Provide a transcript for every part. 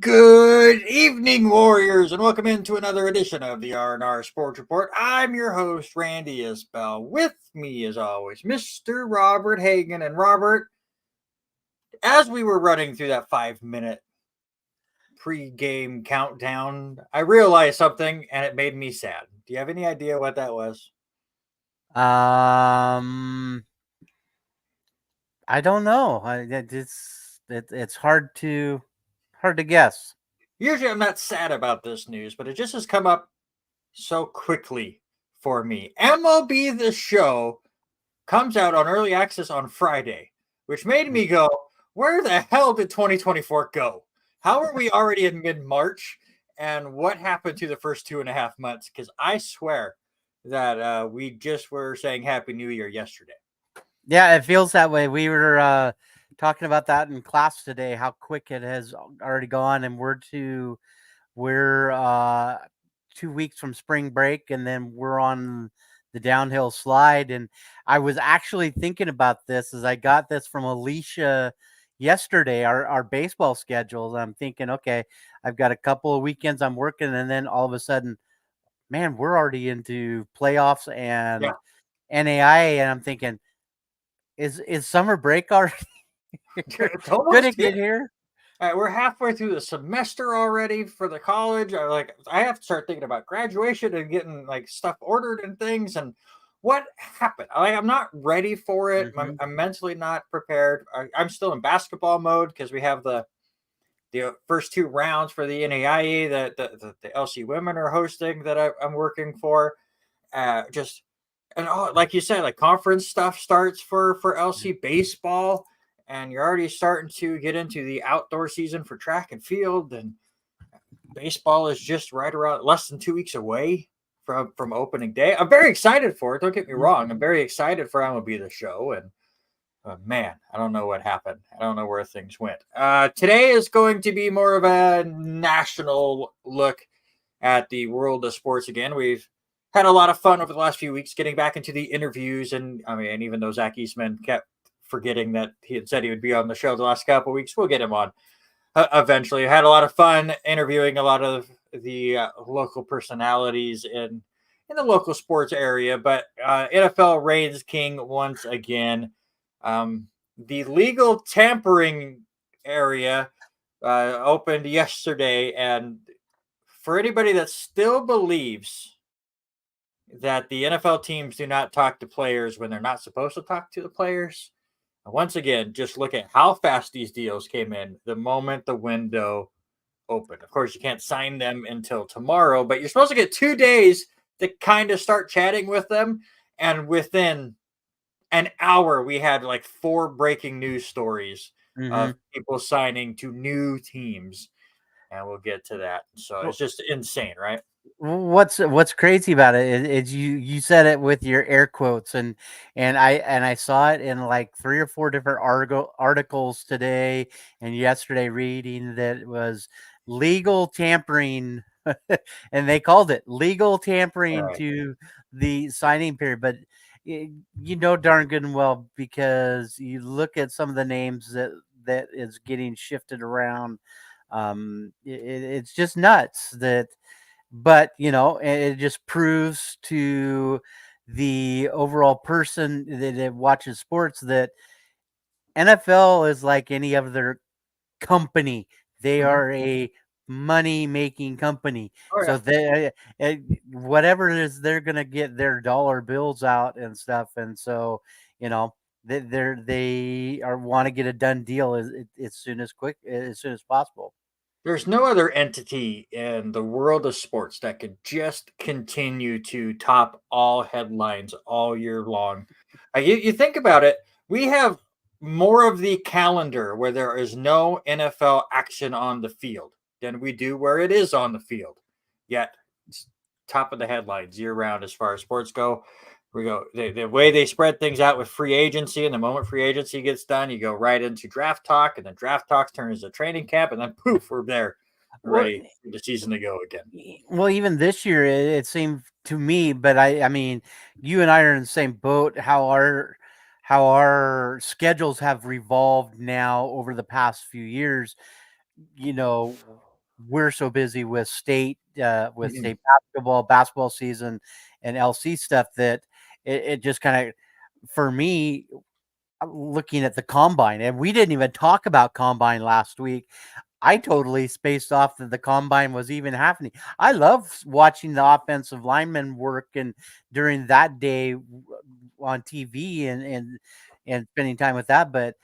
Good evening, Warriors, and welcome into another edition of the R&R Sports Report. I'm your host, Randy Isbell. With me, as always, Mr. Robert Hagan. And Robert, as we were running through that 5-minute pre-game countdown, I realized something, and it made me sad. Do you have any idea what that was? I don't know. It's hard to guess. Usually I'm not sad about this news, but it just has come up so quickly for me. MLB The Show comes out on early access on Friday, which made me go, where the hell did 2024 go? How are we already in mid March? And what happened to the first 2.5 months? Because I swear that we just were saying Happy New Year yesterday. Yeah, it feels that way. We were talking about that in class today. How quick it has already gone, and we're 2 weeks from spring break, and then we're on the downhill slide. And I was actually thinking about this as I got this from Alicia yesterday, our baseball schedules. I'm thinking, okay, I've got a couple of weekends I'm working, and then all of a sudden, man, we're already into playoffs Yeah, and NAIA, and I'm thinking, is summer break already? it's Could almost it get here. here? We're halfway through the semester already for the college. I have to start thinking about graduation and getting like stuff ordered and things. And what happened? I'm not ready for it. I'm, Hmm. I'm mentally not prepared. I'm still in basketball mode because we have the first two rounds for the NAIA that the LC women are hosting that I'm working for. Just and like you said, like conference stuff starts for LC baseball, and you're already starting to get into the outdoor season for track and field, and baseball is just right around less than 2 weeks away from opening day. I'm very excited for it. Don't get me wrong. I'm very excited for MLB The Show, and man, I don't know what happened. I don't know where things went. Today is going to be more of a national look at the world of sports again. We've had a lot of fun over the last few weeks getting back into the interviews, and I mean, even though Zach Eastman kept forgetting that he had said he would be on the show the last couple of weeks, we'll get him on eventually. I had a lot of fun interviewing a lot of the local personalities in the local sports area, but NFL reigns king once again. The legal tampering area opened yesterday, and for anybody that still believes that the NFL teams do not talk to players when they're not supposed to talk to the players, once again, just look at how fast these deals came in the moment the window opened. Of course, you can't sign them until tomorrow, but you're supposed to get 2 days to kind of start chatting with them. And within an hour, we had like 4 breaking news stories of Hmm. people signing to new teams. And we'll get to that. So it's just insane, right? What's crazy about it is you said it with your air quotes, and I saw it in like 3 or 4 different articles today and yesterday, reading that it was legal tampering, and they called it legal All tampering right. to the signing period. But you know darn good and well, because you look at some of the names that is getting shifted around. It's just nuts that, but it just proves to the overall person that watches sports that NFL is like any other company. They Mm-hmm. are a money making company. Oh, yeah. So uh, whatever it is, they're gonna get their dollar bills out and stuff. And so, you know, they are want to get a done deal as soon as possible. There's no other entity in the world of sports that could just continue to top all headlines all year long. You think about it, we have more of the calendar where there is no NFL action on the field than we do where it is on the field. Yet, it's top of the headlines year round as far as sports go. We go the way they spread things out with free agency, and the moment free agency gets done, you go right into draft talk, and then draft talks turn into training camp, and then poof, we're there, Well, ready for the season to go again. Well, even this year, it seemed to me, but I mean, you and I are in the same boat. How our schedules have revolved now over the past few years. You know, we're so busy with Mhm. state basketball season, and LC stuff that it just kind of, for me, looking at the combine, and we didn't even talk about combine last week. I totally spaced off that the combine was even happening. I love watching the offensive linemen work and during that day on TV and spending time with that. But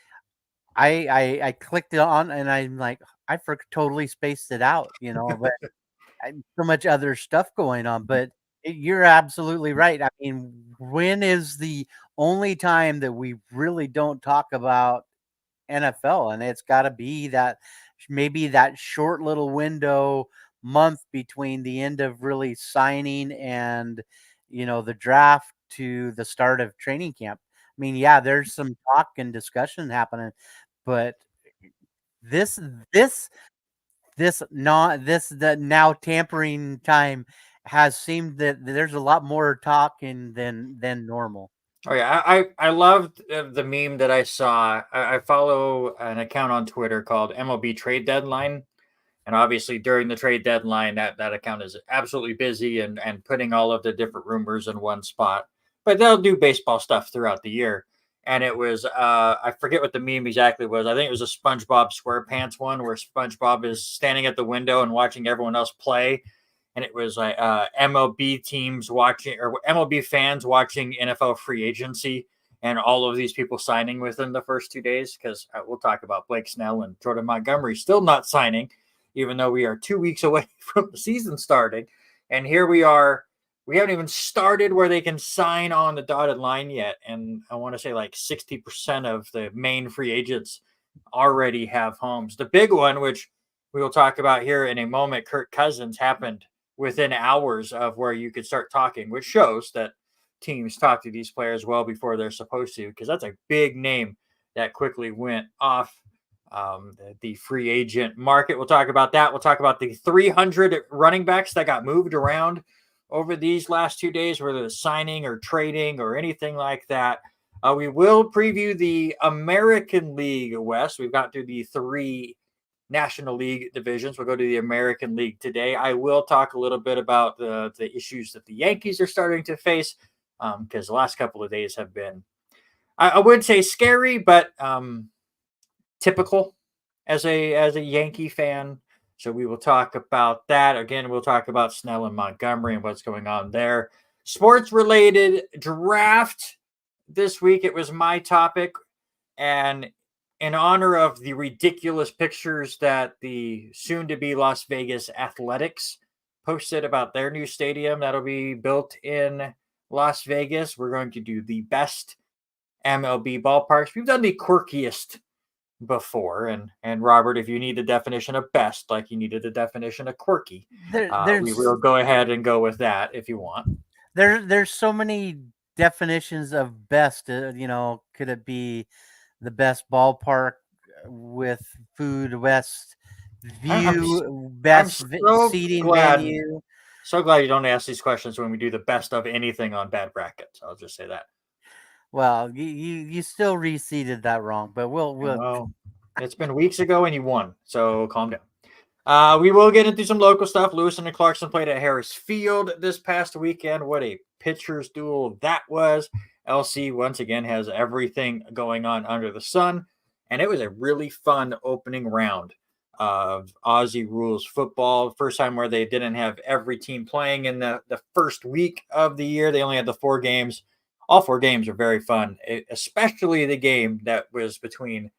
I clicked it on and I'm like, totally spaced it out, but so much other stuff going on. But you're absolutely right. I mean, when is the only time that we really don't talk about NFL? And it's got to be that maybe that short little window month between the end of really signing and the draft to the start of training camp. I mean, yeah, there's some talk and discussion happening, but this this the now tampering time has seemed that there's a lot more talking than normal. Oh yeah, I loved the meme that I saw. I follow an account on Twitter called MLB Trade Deadline, and obviously during the trade deadline, that account is absolutely busy and putting all of the different rumors in one spot. But they'll do baseball stuff throughout the year. And it was I forget what the meme exactly was. I think it was a SpongeBob SquarePants one where SpongeBob is standing at the window and watching everyone else play, and it was like MLB teams watching or MLB fans watching NFL free agency, and all of these people signing within the first 2 days. Because we'll talk about Blake Snell and Jordan Montgomery still not signing, even though we are 2 weeks away from the season starting. And here we are. We haven't even started where they can sign on the dotted line yet. And I want to say like 60% of the main free agents already have homes. The big one, which we will talk about here in a moment, Kirk Cousins, happened within hours of where you could start talking, which shows that teams talk to these players well before they're supposed to, because that's a big name that quickly went off the free agent market. We'll talk about that. We'll talk about the 300 running backs that got moved around over these last 2 days, whether it's signing or trading or anything like that. We will preview the American League West. We've got through the three National League divisions. We'll go to the American League today. I will talk a little bit about the issues that the Yankees are starting to face, because the last couple of days have been, I would say, scary, but typical as a Yankee fan. So we will talk about that. Again, we'll talk about Snell and Montgomery and what's going on there. Sports related draft this week. It was my topic. And in honor of the ridiculous pictures that the soon to be Las Vegas Athletics posted about their new stadium that'll be built in Las Vegas, we're going to do the best MLB ballparks. We've done the quirkiest before, and Robert, if you need a definition of best like you needed a definition of quirky, we There's will go ahead and go with that if you want. there's so many definitions of best. Could it be the best ballpark with food, best I'm view, I'm best seating venue? so glad you don't ask these questions when we do the best of anything on Bad Brackets. I'll just say that. Well, you still reseeded that wrong, but we'll Well, it's been weeks ago and you won, so calm down. We will get into some local stuff. Lewis and Clarkson played at Harris Field this past weekend. What a pitcher's duel that was. LC once again has everything going on under the sun, and it was a really fun opening round of Aussie rules football. First time where they didn't have every team playing in the first week of the year. They only had the 4 games. All 4 games are very fun, especially the game that was between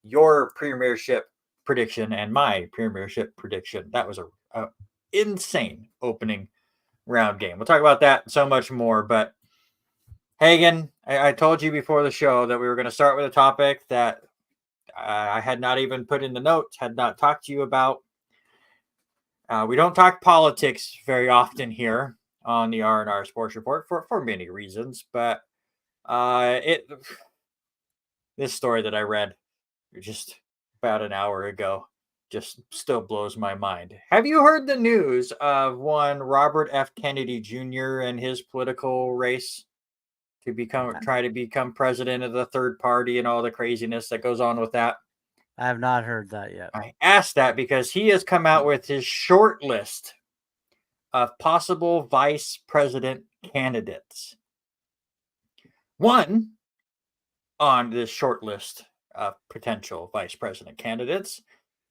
your premiership prediction and my premiership prediction. That was a insane opening round game. We'll talk about that and so much more. But Hagen, I told you before the show that we were going to start with a topic that I had not even put in the notes, had not talked to you about. We don't talk politics very often here on the R&R Sports Report for many reasons, but it this story that I read just about an hour ago just still blows my mind. Have you heard the news of one Robert F. Kennedy Jr. and his political race to try to become president of the third party and all the craziness that goes on with that? I have not heard that yet. I asked that because he has come out with his short list of possible vice president candidates. One on this short list of potential vice president candidates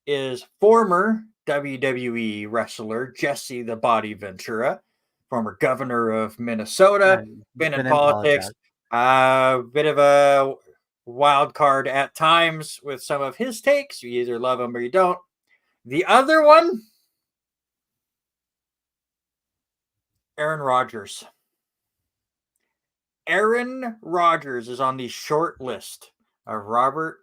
is former WWE wrestler Jesse the Body Ventura, former governor of Minnesota, been in politics, a bit of a wild card at times with some of his takes. You either love him or you don't. The other one, Aaron Rodgers. Aaron Rodgers is on the short list of Robert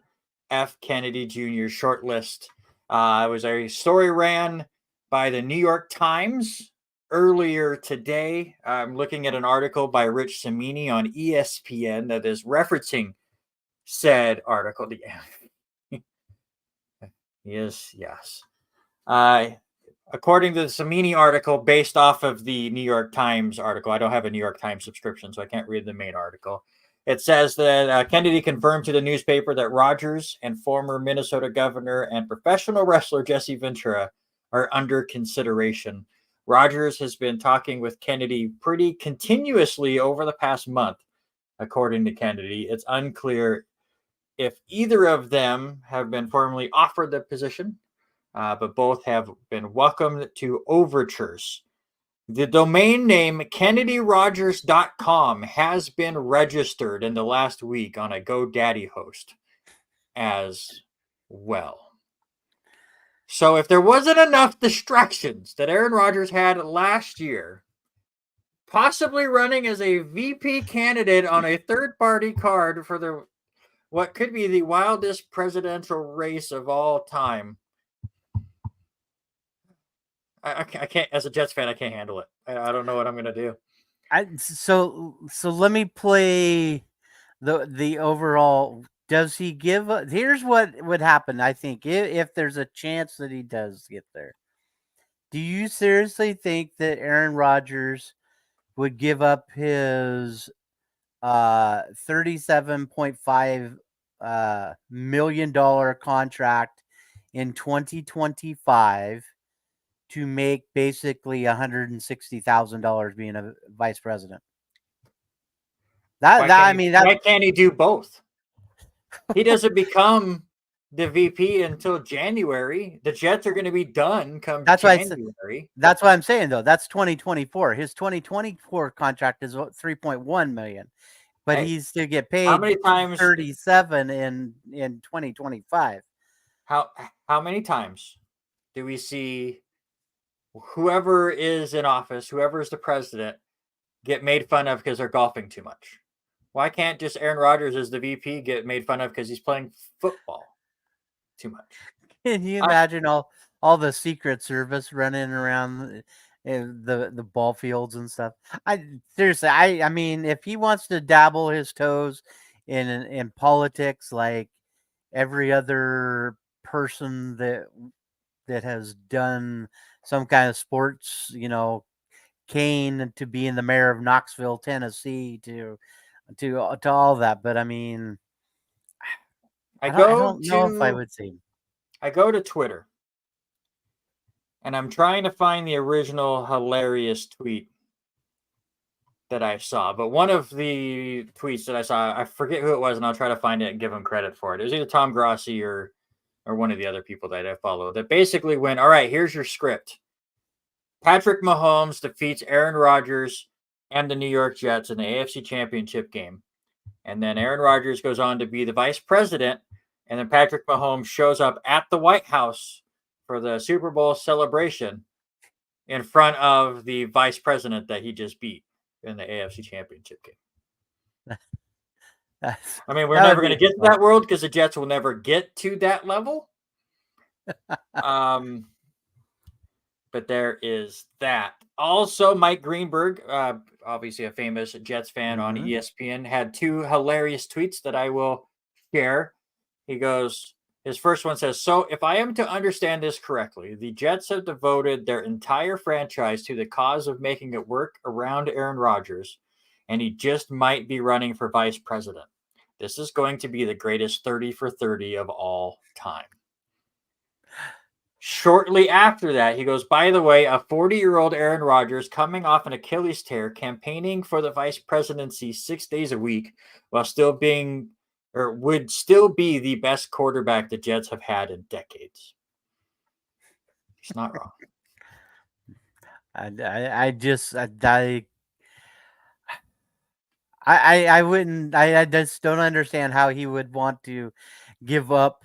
F. Kennedy Jr.'s short list. It was a story ran by the New York Times earlier today. I'm looking at an article by Rich Cimini on ESPN that is referencing said article. Yes. According to the Cimini article, based off of the New York Times article, I don't have a New York Times subscription, so I can't read the main article. It says that Kennedy confirmed to the newspaper that Rodgers and former Minnesota governor and professional wrestler Jesse Ventura are under consideration. Rodgers has been talking with Kennedy pretty continuously over the past month, according to Kennedy. It's unclear if either of them have been formally offered the position, but both have been welcomed to overtures. The domain name KennedyRogers.com has been registered in the last week on a GoDaddy host as well. So if there wasn't enough distractions that Aaron Rodgers had last year, possibly running as a VP candidate on a third-party card for the what could be the wildest presidential race of all time, I can't, as a Jets fan, I can't handle it. I don't know what I'm going to do. So let me play the overall. Does he give? Here's what would happen. I think if there's a chance that he does get there. Do you seriously think that Aaron Rodgers would give up his $37.5 million contract in 2025 to make basically $160,000 being a vice president? Why can't he do both? He doesn't become the VP until January. The Jets are going to be done come January. That's what I'm saying, though. That's 2024. His 2024 contract is $3.1 million, but he's to get paid how many times? 37 in 2025. How many times do we see whoever is in office, whoever is the president, get made fun of because they're golfing too much? Why can't just Aaron Rodgers as the VP get made fun of because he's playing football too much? Can you imagine all the Secret Service running around the ball fields and stuff? Seriously, I mean, if he wants to dabble his toes in politics like every other person that has done some kind of sports, Kane to being the mayor of Knoxville, Tennessee, to all that. But I mean, I don't know if I would say. I go to Twitter and I'm trying to find the original hilarious tweet that I saw. But one of the tweets that I saw, I forget who it was, and I'll try to find it and give him credit for it. It was either Tom Grossi or one of the other people that I follow that basically went, all right, here's your script. Patrick Mahomes defeats Aaron Rodgers and the New York Jets in the AFC Championship game. And then Aaron Rodgers goes on to be the vice president. And then Patrick Mahomes shows up at the White House for the Super Bowl celebration in front of the vice president that he just beat in the AFC Championship game. I mean, we're never going to get to that world because the Jets will never get to that level. But there is that. Also, Mike Greenberg, obviously a famous Jets fan on ESPN, had two hilarious tweets that I will share. He goes, his first one says, so if I am to understand this correctly, the Jets have devoted their entire franchise to the cause of making it work around Aaron Rodgers, and he just might be running for vice president. This is going to be the greatest 30 for 30 of all time. Shortly after that, he goes, by the way, a 40-year-old Aaron Rodgers coming off an Achilles tear, campaigning for the vice presidency 6 days a week while still being or would still be the best quarterback the Jets have had in decades. He's not wrong. I just I wouldn't I just don't understand how he would want to give up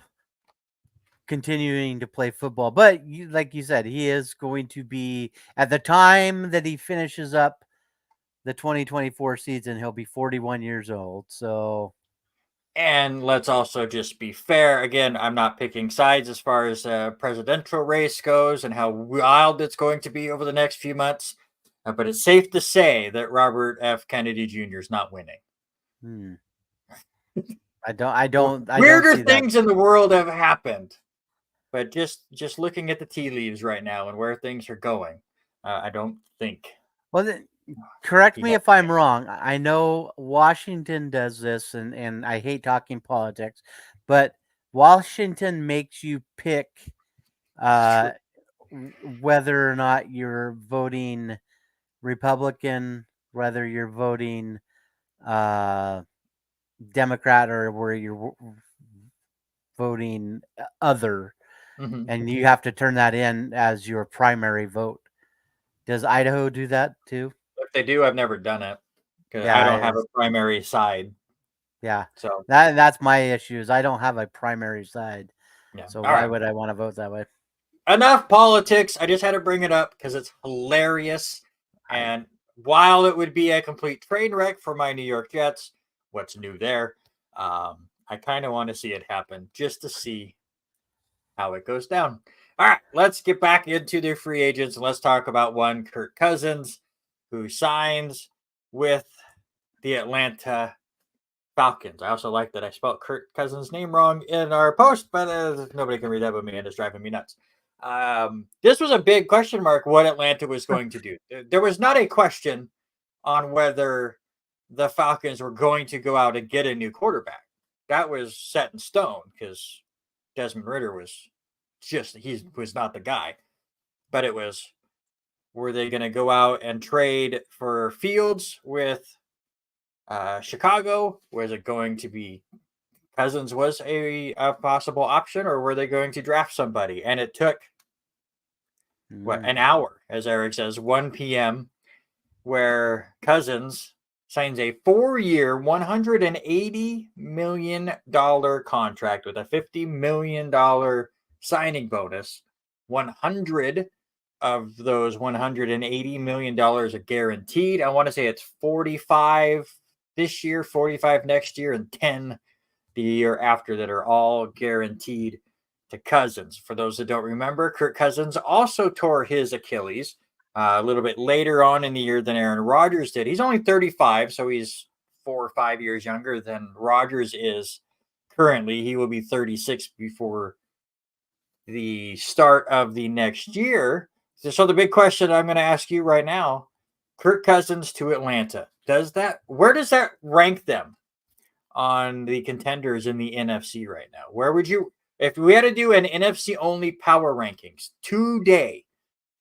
continuing to play football. But like you said, he is going to be at the time that he finishes up the 2024 season, he'll be 41 years old. So And let's also just be fair. Again, I'm not picking sides as far as presidential race goes and how wild it's going to be over the next few months. But it's safe to say that Robert F. Kennedy Jr. is not winning. I don't Weirder see things that. in the world have happened, but just looking at the tea leaves right now and where things are going, I don't think. Well, then, correct me if I'm wrong. I know Washington does this, and I hate talking politics, but Washington makes you pick whether or not you're voting Republican, whether you're voting Democrat, or where you're voting other, and you have to turn that in as your primary vote. Does Idaho do that too? If they do, I've never done it because Yeah, I don't have a primary side. Yeah, So that's my issue. Is I don't have a primary side, yeah. so All why right. would I want to vote that way? Enough politics. I just had to bring it up because it's hilarious. And while it would be a complete train wreck for my New York Jets, what's new there? I kind of want to see it happen just to see how it goes down. All right, let's get back into the free agents and let's talk about one Kirk Cousins who signs with the Atlanta Falcons. I also like that I spelled Kirk Cousins' name wrong in our post, but nobody can read that but me, and it's driving me nuts. This was a big question mark what Atlanta was going to do. There was not a question on whether the Falcons were going to go out and get a new quarterback. That was set in stone because Desmond Ritter was he was not the guy. But it was, were they going to go out and trade for Fields with Chicago? Was it going to be Cousins was a possible option, or were they going to draft somebody? And it took an hour, as Eric says, 1 p.m., where Cousins signs a 4-year, $180 million contract with a $50 million signing bonus. 100 of those $180 million are guaranteed. I want to say it's 45 this year, 45 next year, and 10 the year after that are all guaranteed to Cousins. For those that don't remember, Kirk Cousins also tore his Achilles a little bit later on in the year than Aaron Rodgers did. He's only 35, so he's 4 or 5 years younger than Rodgers is currently. He will be 36 before the start of the next year. So the big question I'm going to ask you right now, Kirk Cousins to Atlanta, where does that rank them on the contenders in the NFC right now? Where would you, if we had to do an NFC only power rankings today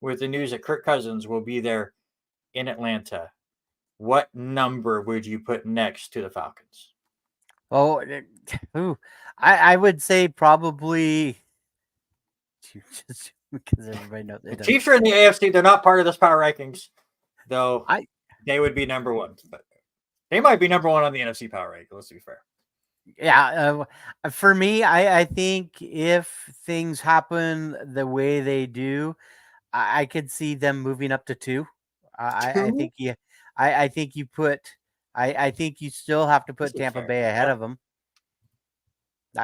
with the news that Kirk Cousins will be there in Atlanta, what number would you put next to the Falcons? Oh, I would say probably just because everybody knows The Chiefs are in the AFC. They're not part of this power rankings, though. They would be number one, but they might be number one on the NFC power ranking. Let's be fair. Yeah, for me, I think if things happen the way they do, I could see them moving up to 2. I think I think you put I think you still have to put Tampa Bay ahead of them.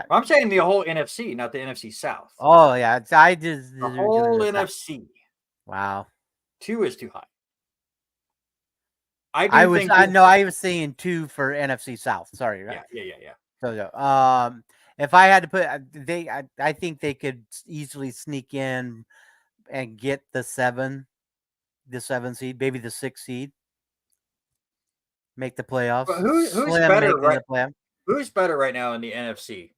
I'm saying the whole NFC, not the NFC South. Oh yeah, I just the whole NFC. Wow, 2 is too high. I was saying 2 for NFC South. Sorry, right? Yeah. So, if I had to put, I think they could easily sneak in and get the 7 seed, maybe the 6 seed, make the playoffs. But who's better right now in the NFC?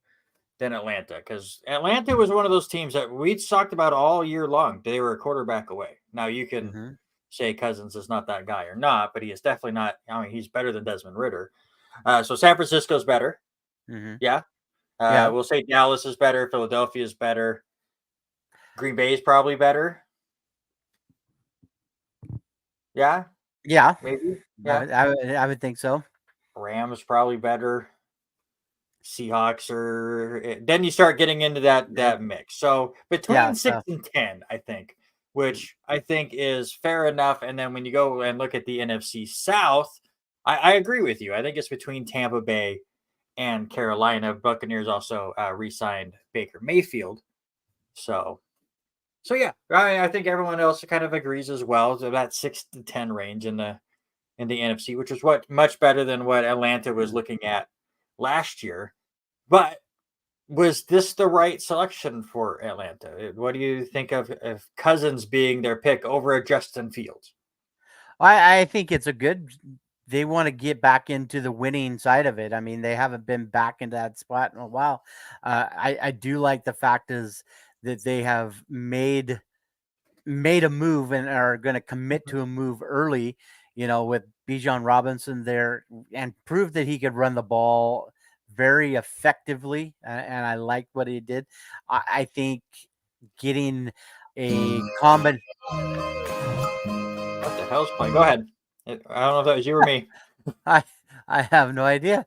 than Atlanta, because Atlanta was one of those teams that we talked about all year long. They were a quarterback away. Now you can say Cousins is not that guy or not, but he is definitely not. I mean, he's better than Desmond Ritter. So San Francisco's better. Yeah. Yeah. We'll say Dallas is better. Philadelphia is better. Green Bay is probably better. Yeah. Yeah. Maybe. Yeah. I would think so. Rams probably better. Seahawks are. Then you start getting into that mix. So between 6 and 10, I think, which I think is fair enough. And then when you go and look at the NFC South, I agree with you. I think it's between Tampa Bay and Carolina. Buccaneers also re-signed Baker Mayfield. So yeah, I think everyone else kind of agrees as well. So that 6 to 10 range in the NFC, which is much better than what Atlanta was looking at last year. But was this the right selection for Atlanta? What do you think of Cousins being their pick over Justin Fields? I think it's a good. They want to get back into the winning side of it. I mean, they haven't been back into that spot in a while. I do like the fact is that they have made a move and are going to commit to a move early, with Bijan Robinson there, and prove that he could run the ball very effectively. And I liked what he did. I think getting a common. What the hell's playing? Go ahead. I don't know if that was you or me. I have no idea.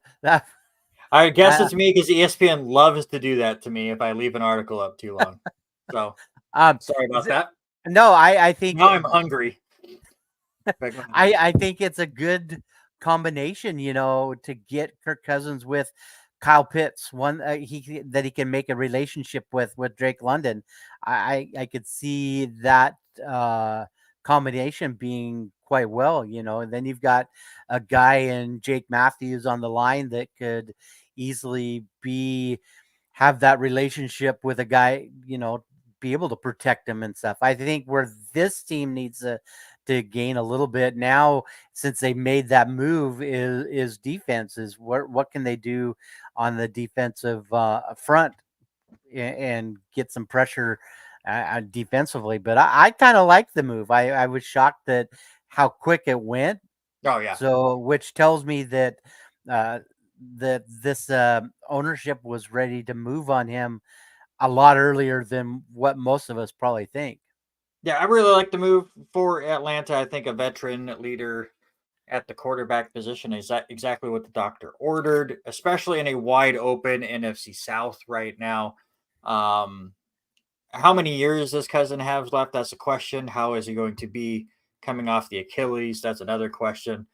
I guess it's me because ESPN loves to do that to me if I leave an article up too long. So sorry about that. No, I think now I'm hungry. I think it's a good combination, to get Kirk Cousins with Kyle Pitts, one that he can make a relationship with Drake London. I could see that combination being quite well, and then you've got a guy in Jake Matthews on the line that could easily have that relationship with a guy, be able to protect him and stuff. I think where this team needs to gain a little bit now, since they made that move, is defenses. What can they do on the defensive front and get some pressure defensively? But I kind of like the move. I was shocked that how quick it went. Oh yeah. So which tells me that that this ownership was ready to move on him a lot earlier than what most of us probably think. Yeah, I really like the move for Atlanta. I think a veteran leader at the quarterback position is exactly what the doctor ordered, especially in a wide open NFC South right now. How many years does Cousin have left? That's a question. How is he going to be coming off the Achilles? That's another question.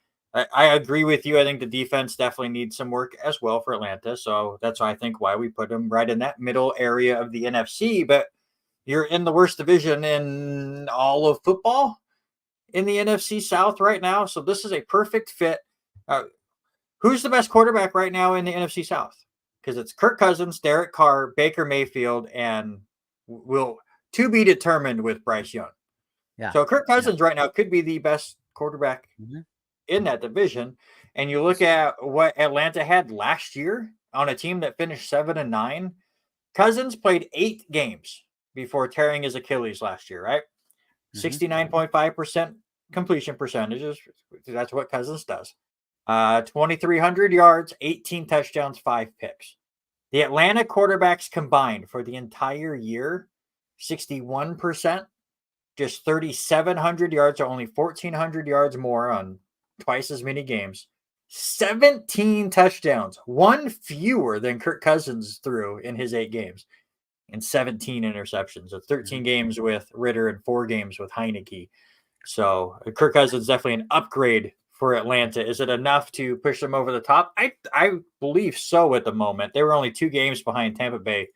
I agree with you. I think the defense definitely needs some work as well for Atlanta. So that's why I think why we put them right in that middle area of the NFC. But you're in the worst division in all of football in the NFC South right now. So this is a perfect fit. Who's the best quarterback right now in the NFC South? Because it's Kirk Cousins, Derek Carr, Baker Mayfield, and will to be determined with Bryce Young. Yeah. So Kirk Cousins right now could be the best quarterback in that division. And you look at what Atlanta had last year on a team that finished 7-9. Cousins played 8 games before tearing his Achilles last year, right? 69.5% completion percentages. That's what Cousins does. 2,300 yards, 18 touchdowns, 5 picks. The Atlanta quarterbacks combined for the entire year, 61%, just 3,700 yards, or only 1,400 yards more on twice as many games. 17 touchdowns, one fewer than Kirk Cousins threw in his 8 games, and 17 interceptions. So 13 games with Ritter and 4 games with Heineke. So Kirk Cousins is definitely an upgrade for Atlanta. Is it enough to push them over the top? I believe so at the moment. They were only 2 games behind Tampa Bay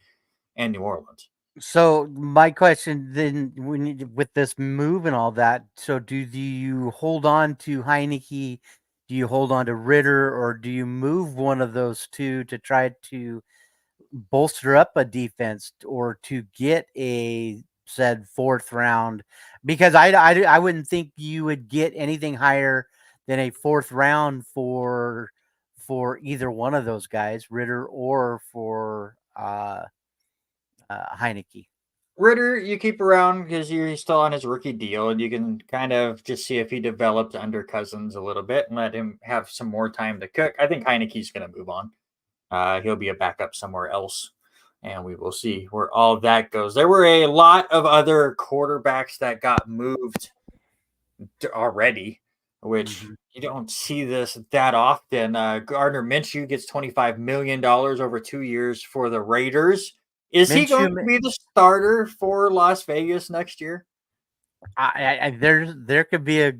and New Orleans. So my question then, with this move and all that, so do you hold on to Heineke? Do you hold on to Ritter, or do you move one of those two to try to bolster up a defense or to get a said 4th round? Because I wouldn't think you would get anything higher than a 4th round for either one of those guys, Ritter or for Heineke. Ritter, you keep around because he's still on his rookie deal, and you can kind of just see if he develops under Cousins a little bit and let him have some more time to cook. I think Heineke's going to move on. He'll be a backup somewhere else, and we will see where all of that goes. There were a lot of other quarterbacks that got moved already, which you don't see this that often. Gardner Minshew gets $25 million over 2 years for the Raiders. Is he going to be the starter for Las Vegas next year? There could be a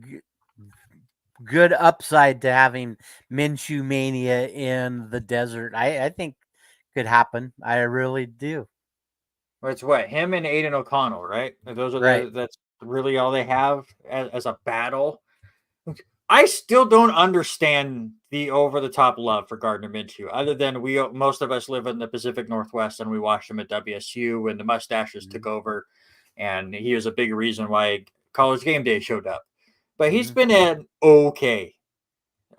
good upside to having Minshew mania in the desert. I think could happen. I really do. It's what, him and Aiden O'Connell, right? Those are right. That's really all they have as a battle. I still don't understand the over-the-top love for Gardner Minshew, other than most of us live in the Pacific Northwest and we watched him at WSU when the mustaches took over, and he was a big reason why College Game Day showed up. But he's been a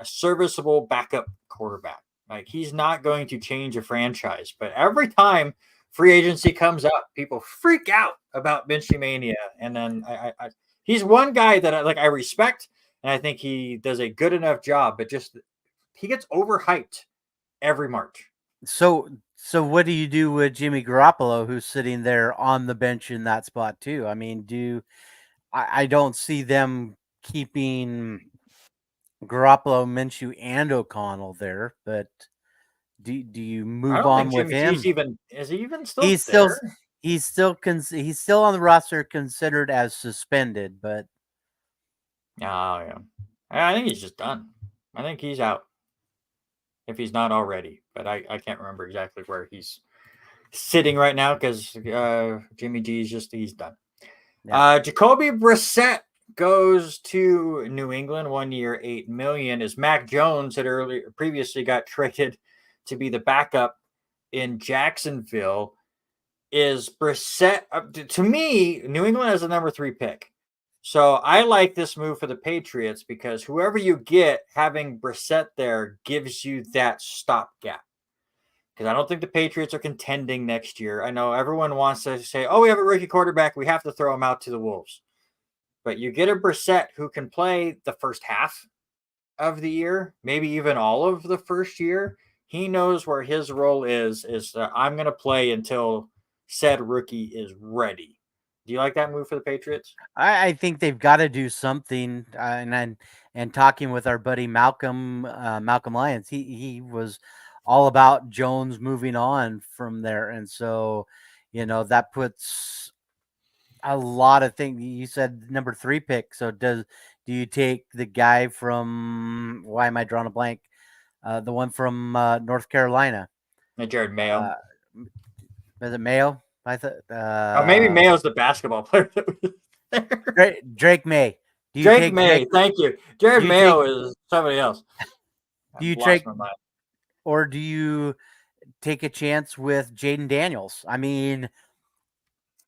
serviceable backup quarterback. Like, he's not going to change a franchise, but every time free agency comes up, people freak out about Minshew mania, and then he's one guy that I respect. And I think he does a good enough job, but just he gets overhyped every March. So what do you do with Jimmy Garoppolo, who's sitting there on the bench in that spot too? I mean, I don't see them keeping Garoppolo, Minshew, and O'Connell there, but do you move on with him? Is he even still there? He's still on the roster, considered as suspended, but. Oh, yeah. I think he's just done. I think he's out. If he's not already. But I can't remember exactly where he's sitting right now because Jimmy G's he's done. Yeah. Jacoby Brissett goes to New England, 1 year, $8 million. As Mac Jones had previously got traded to be the backup in Jacksonville. Is Brissett, to me, New England has the number 3 pick. So I like this move for the Patriots because whoever you get, having Brissett there gives you that stopgap. Because I don't think the Patriots are contending next year. I know everyone wants to say, oh, we have a rookie quarterback, we have to throw him out to the Wolves. But you get a Brissett who can play the first half of the year, maybe even all of the first year. He knows where his role is I'm going to play until said rookie is ready. Do you like that move for the Patriots? I think they've got to do something. And talking with our buddy Malcolm Lyons, he was all about Jones moving on from there, and so that puts a lot of things. You said number 3 pick. So do you take the guy from? Why am I drawing a blank? The one from North Carolina, Jared Mayo. Is it Mayo? I thought. Maybe Mayo's the basketball player. Drake May. Drake May. Thank you. Jared Mayo is somebody else. Do you take, or do you take a chance with Jaden Daniels? I mean,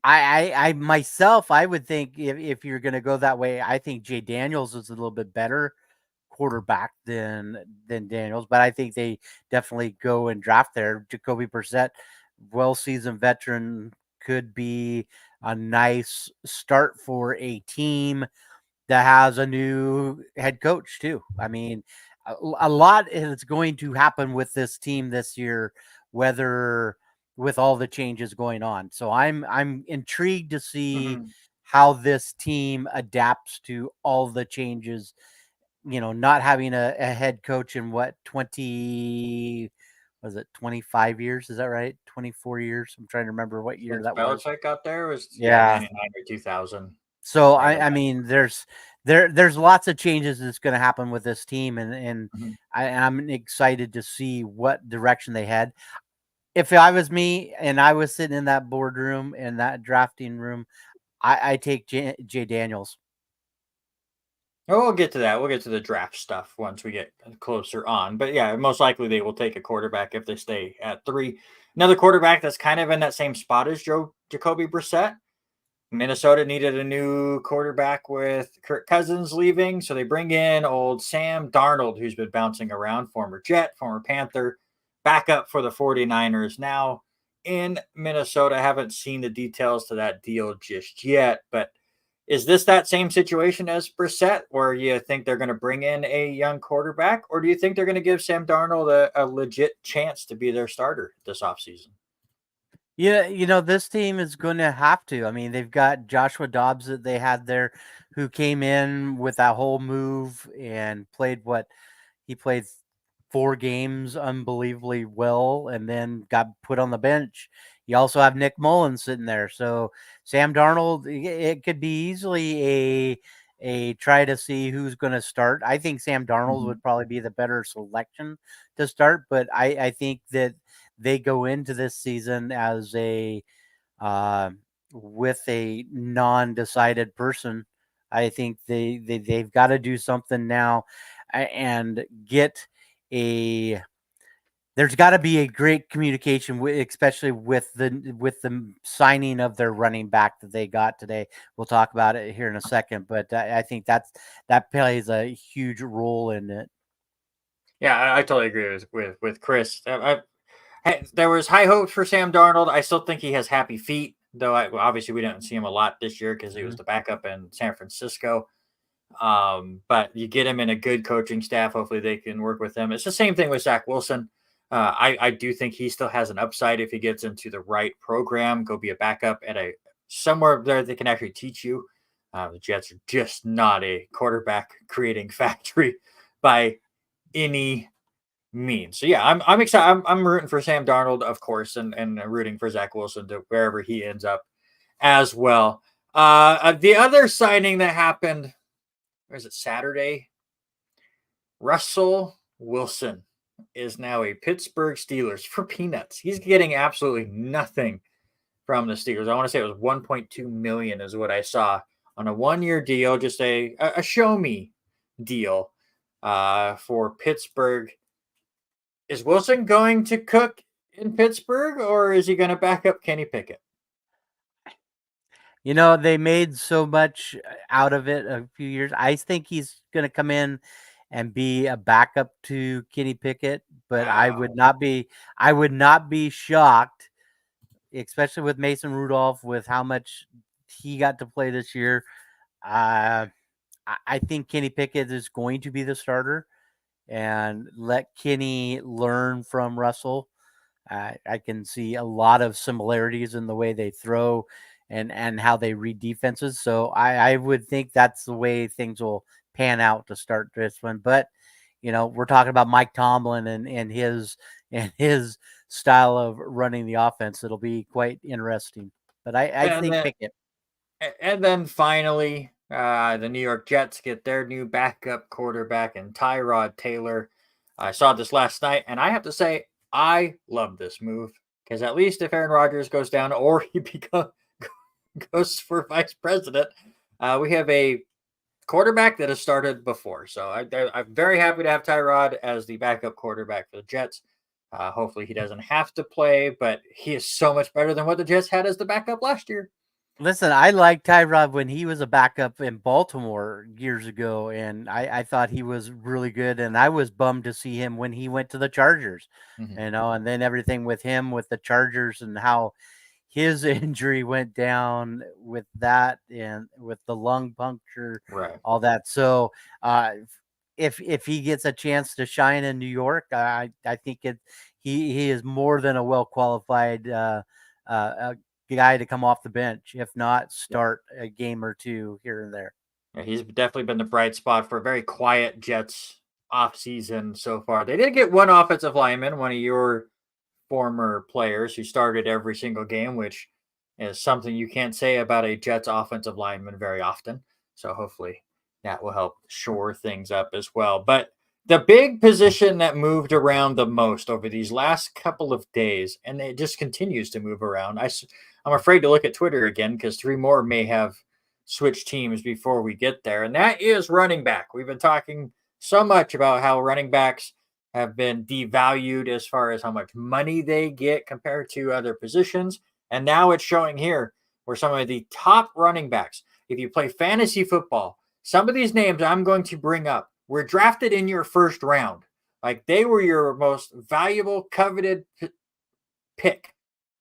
I myself, I would think if you're going to go that way, I think Jay Daniels is a little bit better quarterback than Daniels, but I think they definitely go and draft there. Jacoby Brissett, well-seasoned veteran, could be a nice start for a team that has a new head coach too. I mean, a lot is going to happen with this team this year, whether with all the changes going on. So I'm intrigued to see how this team adapts to all the changes. Not having a head coach in 25 years? Is that right? 24 years? I'm trying to remember what year that was. Belichick got there was 99 or 2000. So I mean, there's lots of changes that's going to happen with this team, and I'm excited to see what direction they head. If I was me and I was sitting in that boardroom in that drafting room, I take Jay Daniels. Oh, we'll get to that. We'll get to the draft stuff once we get closer on. But yeah, most likely they will take a quarterback if they stay at 3. Another quarterback that's kind of in that same spot as Jacoby Brissett. Minnesota needed a new quarterback with Kirk Cousins leaving, so they bring in old Sam Darnold, who's been bouncing around, former Jet, former Panther, backup for the 49ers now. in Minnesota. I haven't seen the details to that deal just yet, but is this that same situation as Brissett, where you think they're going to bring in a young quarterback, or do you think they're going to give Sam Darnold a legit chance to be their starter this offseason? Yeah, this team is going to have to. I mean, they've got Joshua Dobbs that they had there, who came in with that whole move and played what he played 4 games unbelievably well, and then got put on the bench. You also have Nick Mullins sitting there, so Sam Darnold, it could be easily a try to see who's going to start. I think Sam Darnold would probably be the better selection to start, but I think that they go into this season as a uh, with a non-decided person. I think they've got to do something now and get a. There's got to be a great communication, especially with the signing of their running back that they got today. We'll talk about it here in a second, but I think that plays a huge role in it. Yeah, I totally agree with Chris. There was high hopes for Sam Darnold. I still think he has happy feet, though. Obviously, we didn't see him a lot this year because he was the backup in San Francisco. But you get him in a good coaching staff. Hopefully, they can work with him. It's the same thing with Zach Wilson. I do think he still has an upside if he gets into the right program. Go be a backup at a somewhere there they can actually teach you. The Jets are just not a quarterback creating factory by any means. So yeah, I'm excited. I'm rooting for Sam Darnold, of course, and rooting for Zach Wilson to wherever he ends up as well. The other signing that happened, was it Saturday? Russell Wilson is now a Pittsburgh Steelers for peanuts. He's getting absolutely nothing from the Steelers. I want to say it was 1.2 million is what I saw on a 1-year deal, just a show me deal for Pittsburgh. Is Wilson going to cook in Pittsburgh, or is he going to back up Kenny Pickett? They made so much out of it a few years. I think he's going to come in and be a backup to Kenny Pickett, but Wow. I would not be shocked, especially with Mason Rudolph, with how much he got to play this year. Uh, I think Kenny Pickett is going to be the starter and let Kenny learn from Russell. I can see a lot of similarities in the way they throw and how they read defenses. So I would think that's the way things will pan out to start this one. But we're talking about Mike Tomlin and his style of running the offense. It'll be quite interesting. But I And think then Pickett. and then finally, the New York Jets get their new backup quarterback and Tyrod Taylor. I saw this last night, and I have to say I love this move because at least if Aaron Rodgers goes down or he goes for vice president, we have a quarterback that has started before. So I'm very happy to have Tyrod as the backup quarterback for the Jets. Hopefully he doesn't have to play, but he is so much better than what the Jets had as the backup last year. Listen, I liked Tyrod when he was a backup in Baltimore years ago, and I thought he was really good. And I was bummed to see him when he went to the Chargers, Mm-hmm. and then everything with him with the Chargers and how his injury went down with that and with the lung puncture, Right. all that. So, if he gets a chance to shine in New York, I think he is more than a well qualified uh, guy to come off the bench, if not start a game or two here and there. Yeah, he's definitely been the bright spot for a very quiet Jets offseason so far. They did get one offensive lineman, one of your former players who started every single game, which is something you can't say about a Jets offensive lineman very often. So hopefully that will help shore things up as well. But the big position that moved around the most over these last couple of days, and it just continues to move around. I'm afraid to look at Twitter again because 3 more may have switched teams before we get there, and that is running back. We've been talking so much about how running backs have been devalued as far as how much money they get compared to other positions. And now it's showing here where some of the top running backs, if you play fantasy football, some of these names I'm going to bring up were drafted in your first round. Like they were your most valuable, coveted pick.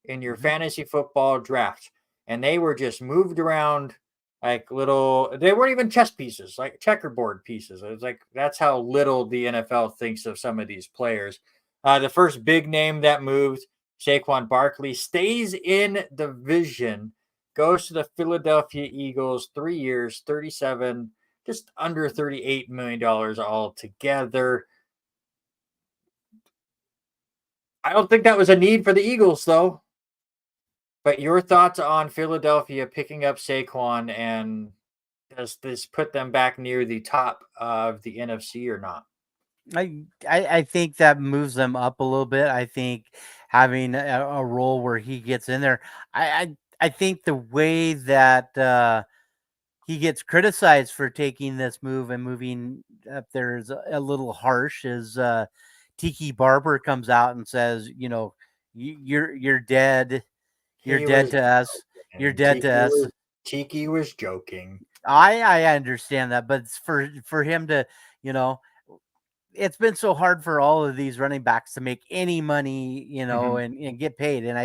in your fantasy football draft, and they were just moved around like little. They weren't even chess pieces, like checkerboard pieces. It was like that's how little the NFL thinks of some of these players. The first big name that moved, Saquon Barkley, stays in division, goes to the Philadelphia Eagles, 3 years, 37, just under $38 million altogether. I don't think that was a need for the Eagles, though. But your thoughts on Philadelphia picking up Saquon, and does this put them back near the top of the NFC or not? I think that moves them up a little bit. I think having a role where he gets in there. I think the way that he gets criticized for taking this move and moving up there is a little harsh. Is Tiki Barber comes out and says, you're dead. You're He dead was to us. You're joking. dead to us. Tiki was joking. I understand that, but for him to, you know, it's been so hard for all of these running backs to make any money, Mhm. and get paid. And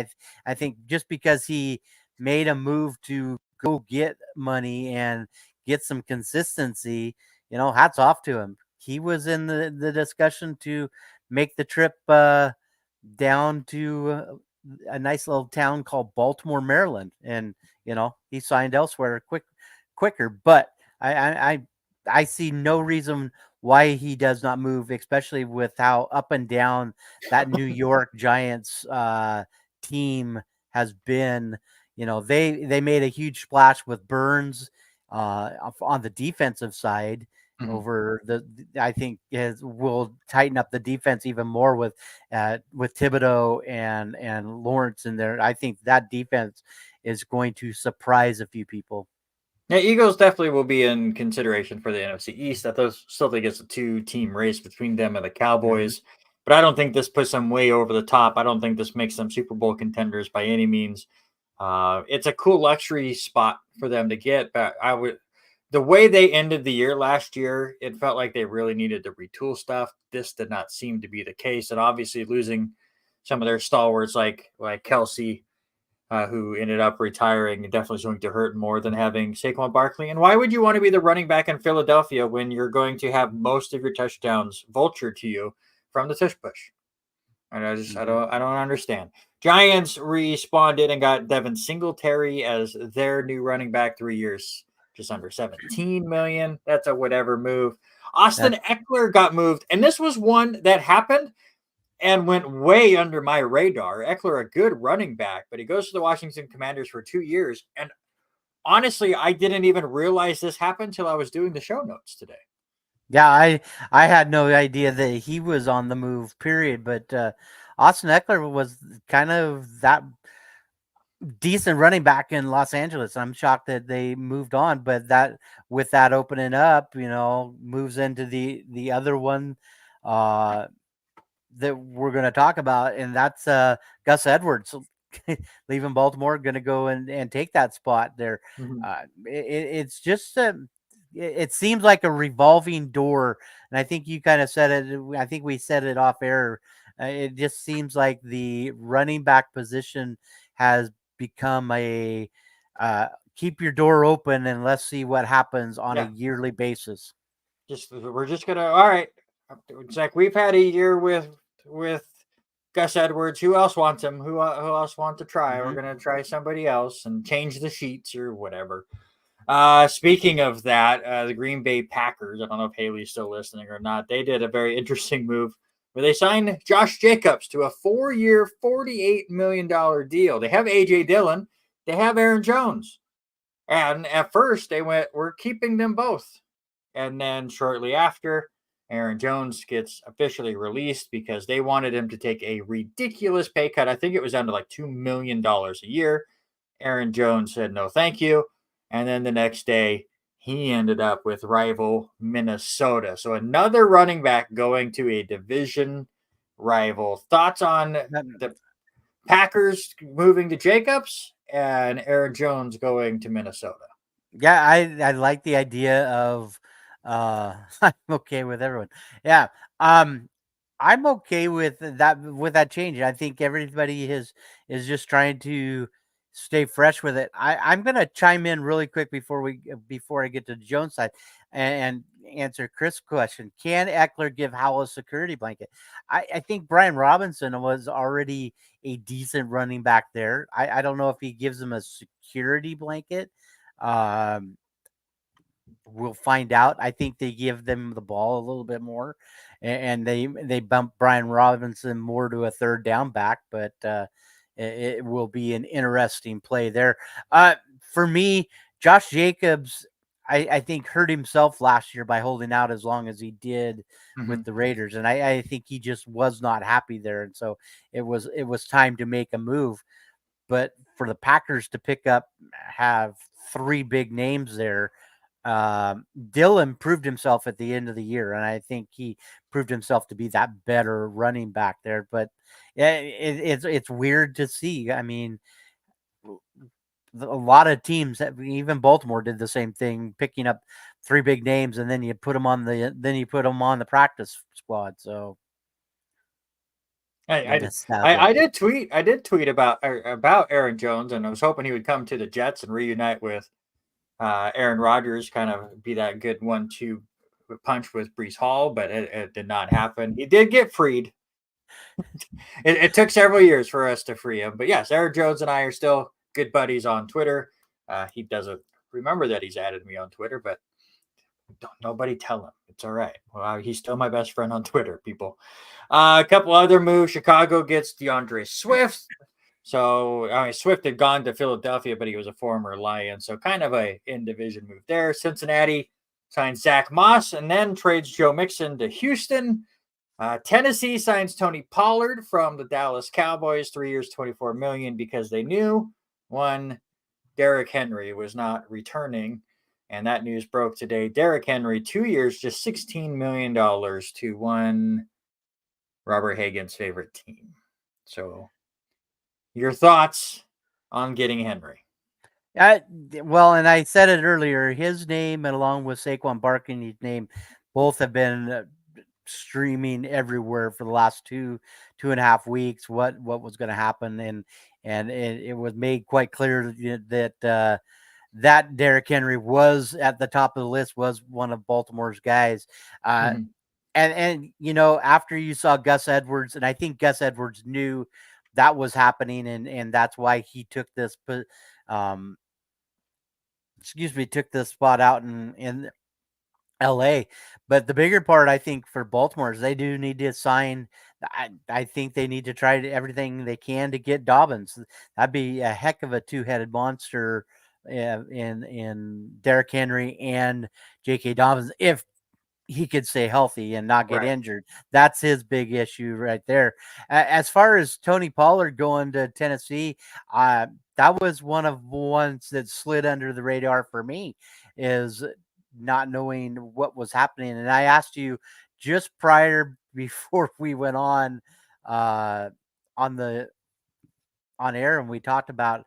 I think just because he made a move to go get money and get some consistency, hats off to him. He was in the discussion to make the trip down to a nice little town called Baltimore, Maryland, and he signed elsewhere quicker. But I see no reason why he does not move, especially with how up and down that New York Giants team has been. They made a huge splash with Burns on the defensive side. Mhm. Over I think will tighten up the defense even more with Thibodeau and Lawrence in there. I think that defense is going to surprise a few people. Yeah, Eagles definitely will be in consideration for the NFC East. I still think it's a two-team race between them and the Mhm. Cowboys, but I don't think this puts them way over the top. I don't think this makes them Super Bowl contenders by any means. It's a cool luxury spot for them to get, but the way they ended the year last year, it felt like they really needed to retool stuff. This did not seem to be the case, and obviously losing some of their stalwarts like Kelsey, who ended up retiring, and definitely is going to hurt more than having Saquon Barkley. And why would you want to be the running back in Philadelphia when you're going to have most of your touchdowns vultured to you from the tush push? And Mhm. I don't understand. Giants responded and got Devin Singletary as their new running back, 3 years, just under 17 million. That's a whatever move. That Austin Eckler got moved, and this was one that happened and went way under my radar. Eckler, a good running back, but he goes to the Washington Commanders for 2 years. And honestly, I didn't even realize this happened until I was doing the show notes today. Yeah, I had no idea that he was on the move. Period. But Austin Eckler was kind of that decent running back in Los Angeles. I'm shocked that they moved on, but that with that opening up, moves into the other one uh, that we're going to talk about, and that's Gus Edwards. Leaving Baltimore, going to go and take that spot there. Mhm. It's just it seems like a revolving door, and I think you kind of said it. I think we said it off air. It just seems like the running back position has become a uh, keep your door open and let's see what happens on a Yeah, yearly basis. we're just gonna. All right, it's like we've had a year with Gus Edwards. Who else wants him? Who else wants to try? We're Hmm. gonna try somebody else and change the sheets or whatever. Speaking of that, the Green Bay Packers, I don't know if Haley's still listening or not, they did a very interesting move where they signed Josh Jacobs to a 4 year, $48 million deal. They have A.J. Dillon, they have Aaron Jones. And at first, they went, we're keeping them both. And then shortly after, Aaron Jones gets officially released because they wanted him to take a ridiculous pay cut. I think it was down to like $2 million a year. Aaron Jones said no, thank you. And then the next day, he ended up with rival Minnesota. So another running back going to a division rival. Thoughts on the Packers moving to Jacobs and Aaron Jones going to Minnesota? Yeah, I like the idea of I'm okay with everyone. Yeah. Um I'm okay with that change. I think everybody is just trying to stay fresh with it. I'm gonna chime in really quick before I get to the Jones side and answer Chris' question. Can Eckler give Howell a security blanket? I think Brian Robinson was already a decent running back there. I don't know if he gives him a security blanket. Um, we'll find out. I think they give them the ball a little bit more, and they bump Brian Robinson more to a third down back. But it will be an interesting play there. For me, Josh Jacobs, I think hurt himself last year by holding out as long as he did Mm-hmm. with the Raiders, and I think he just was not happy there, and so it was time to make a move. But for the Packers to have three big names there, Dillon proved himself at the end of the year, and I think he proved himself to be that better running back there. But it's weird to see. I mean, a lot of teams, even Baltimore, did the same thing, picking up three big names, and then you put them on the practice squad. So I did tweet about Aaron Jones, and I was hoping he would come to the Jets and reunite with Aaron Rodgers, kind of be that good 1-2 punch with Brees Hall, but it did not happen. He did get freed. It took several years for us to free him, but yes, Aaron Jones and I are still good buddies on Twitter. He doesn't remember that he's added me on Twitter, but don't nobody tell him. It's all right. Well, he's still my best friend on Twitter, people. A couple other moves. Chicago gets DeAndre Swift. So Swift had gone to Philadelphia, but he was a former Lion. So kind of a in-division move there. Cincinnati signs Zach Moss and then trades Joe Mixon to Houston. Tennessee signs Tony Pollard from the Dallas Cowboys, 3 years, $24 million, because they knew one, Derrick Henry was not returning. And that news broke today. Derrick Henry, 2 years, just $16 million to one Robert Hagen's favorite team. So your thoughts on getting Henry? Well, and I said it earlier, his name and along with Saquon Barkley's name both have been streaming everywhere for the last 2.5 weeks. What was going to happen, and it was made quite clear that that Derrick Henry was at the top of the list, was one of Baltimore's guys. Mm-hmm. And after you saw Gus Edwards, and I think Gus Edwards knew that was happening, and that's why he took this took this spot out in LA. But the bigger part, I think, for Baltimore is they do need to sign. I think they need to try everything they can to get Dobbins. That'd be a heck of a two-headed monster in Derrick Henry and J.K. Dobbins if he could stay healthy and not get Right. injured. That's his big issue right there. As far as Tony Pollard going to Tennessee, that was one of the ones that slid under the radar for me, is not knowing what was happening. And I asked you just before we went on the on air, and we talked about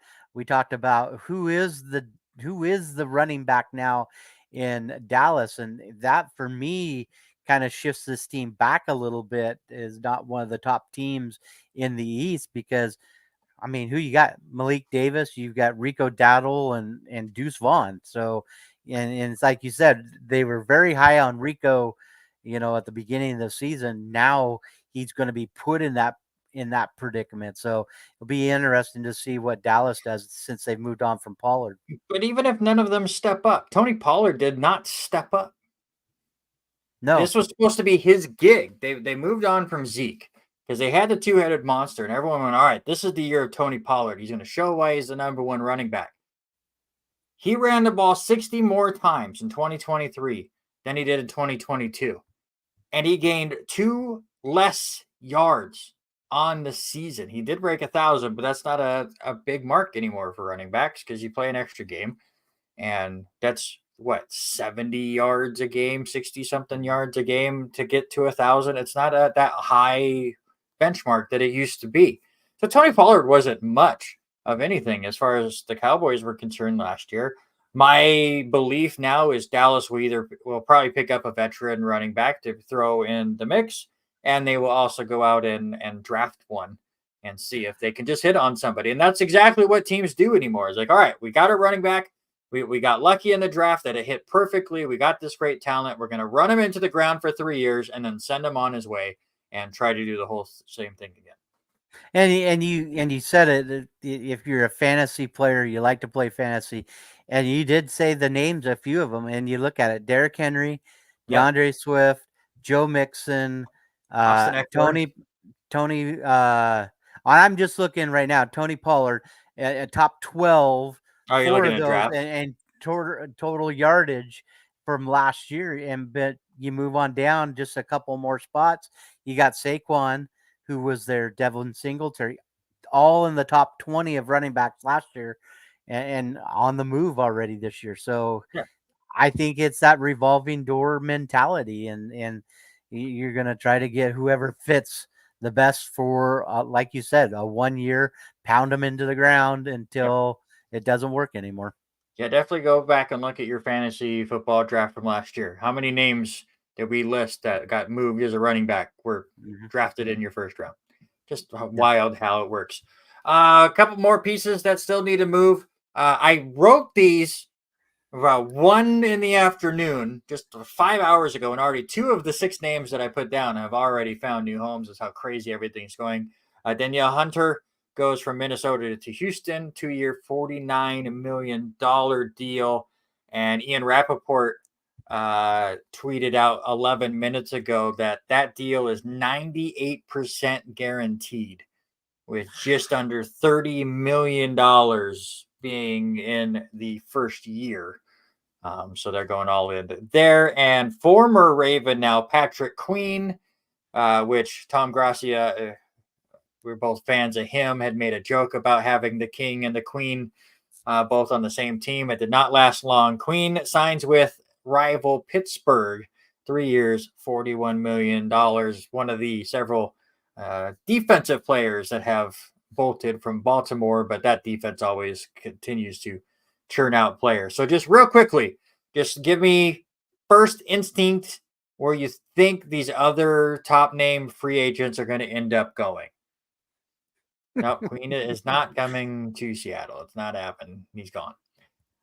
who is the running back now in Dallas, and that for me kind of shifts this team back a little bit, is not one of the top teams in the East, because I mean, who you got? Malik Davis, you've got Rico Dowdle and Deuce Vaughn. So, and it's like you said, they were very high on Rico, at the beginning of the season. Now he's going to be put in that predicament. So it'll be interesting to see what Dallas does since they've moved on from Pollard. But even if none of them step up, Tony Pollard did not step up. No, this was supposed to be his gig. They moved on from Zeke because they had the two-headed monster, and everyone went, all right, this is the year of Tony Pollard. He's going to show why he's the number one running back. He ran the ball 60 more times in 2023 than he did in 2022. And he gained 2 less yards on the season. He did break 1,000, but that's not a big mark anymore for running backs because you play an extra game. And that's 70 yards a game, 60 something yards a game to get to 1,000. It's not that high benchmark that it used to be. So Tony Pollard wasn't much of anything as far as the Cowboys were concerned last year. My belief now is Dallas will probably pick up a veteran running back to throw in the mix, and they will also go out and draft one and see if they can just hit on somebody. And that's exactly what teams do anymore. It's like, all right, we got a running back. We got lucky in the draft that it hit perfectly. We got this great talent. We're going to run him into the ground for 3 years and then send him on his way and try to do the whole same thing again. And you said it. If you're a fantasy player, you like to play fantasy, and you did say the names, a few of them, and you look at it: Derrick Henry, Yep. DeAndre Swift, Joe Mixon, Austin Eckler. Tony. I'm just looking right now. Tony Pollard, top 12, Oh, you're 4 looking of at those, draft. and total yardage from last year. And but you move on down just a couple more spots. You got Saquon, who was their Devin Singletary, all in the top 20 of running backs last year, and on the move already this year. So Yeah. I think it's that revolving door mentality, and you're going to try to get whoever fits the best for, like you said, a 1 year, pound them into the ground until it doesn't work anymore. Yeah, definitely go back and look at your fantasy football draft from last year. How many names did we list that got moved as a running back were drafted in your first round? Just wild how it works. A couple more pieces that still need to move. I wrote these about 1 in the afternoon, just 5 hours ago, and already 2 of the 6 names that I put down have already found new homes. That's how crazy everything's going. Danielle Hunter goes from Minnesota to Houston, 2-year, $49 million deal. And Ian Rappaport tweeted out 11 minutes ago that deal is 98% guaranteed, with just under $30 million being in the first year. So they're going all in there. And former Raven now, Patrick Queen, which Tom Gracia, we're both fans of him, had made a joke about having the king and the queen both on the same team. It did not last long. Queen signs with rival Pittsburgh, 3 years, $41 million. One of the several defensive players that have bolted from Baltimore, but that defense always continues to churn out players. So just real quickly, just give me first instinct where you think these other top name free agents are going to end up going. No, Queen is not coming to Seattle. It's not happening. He's gone.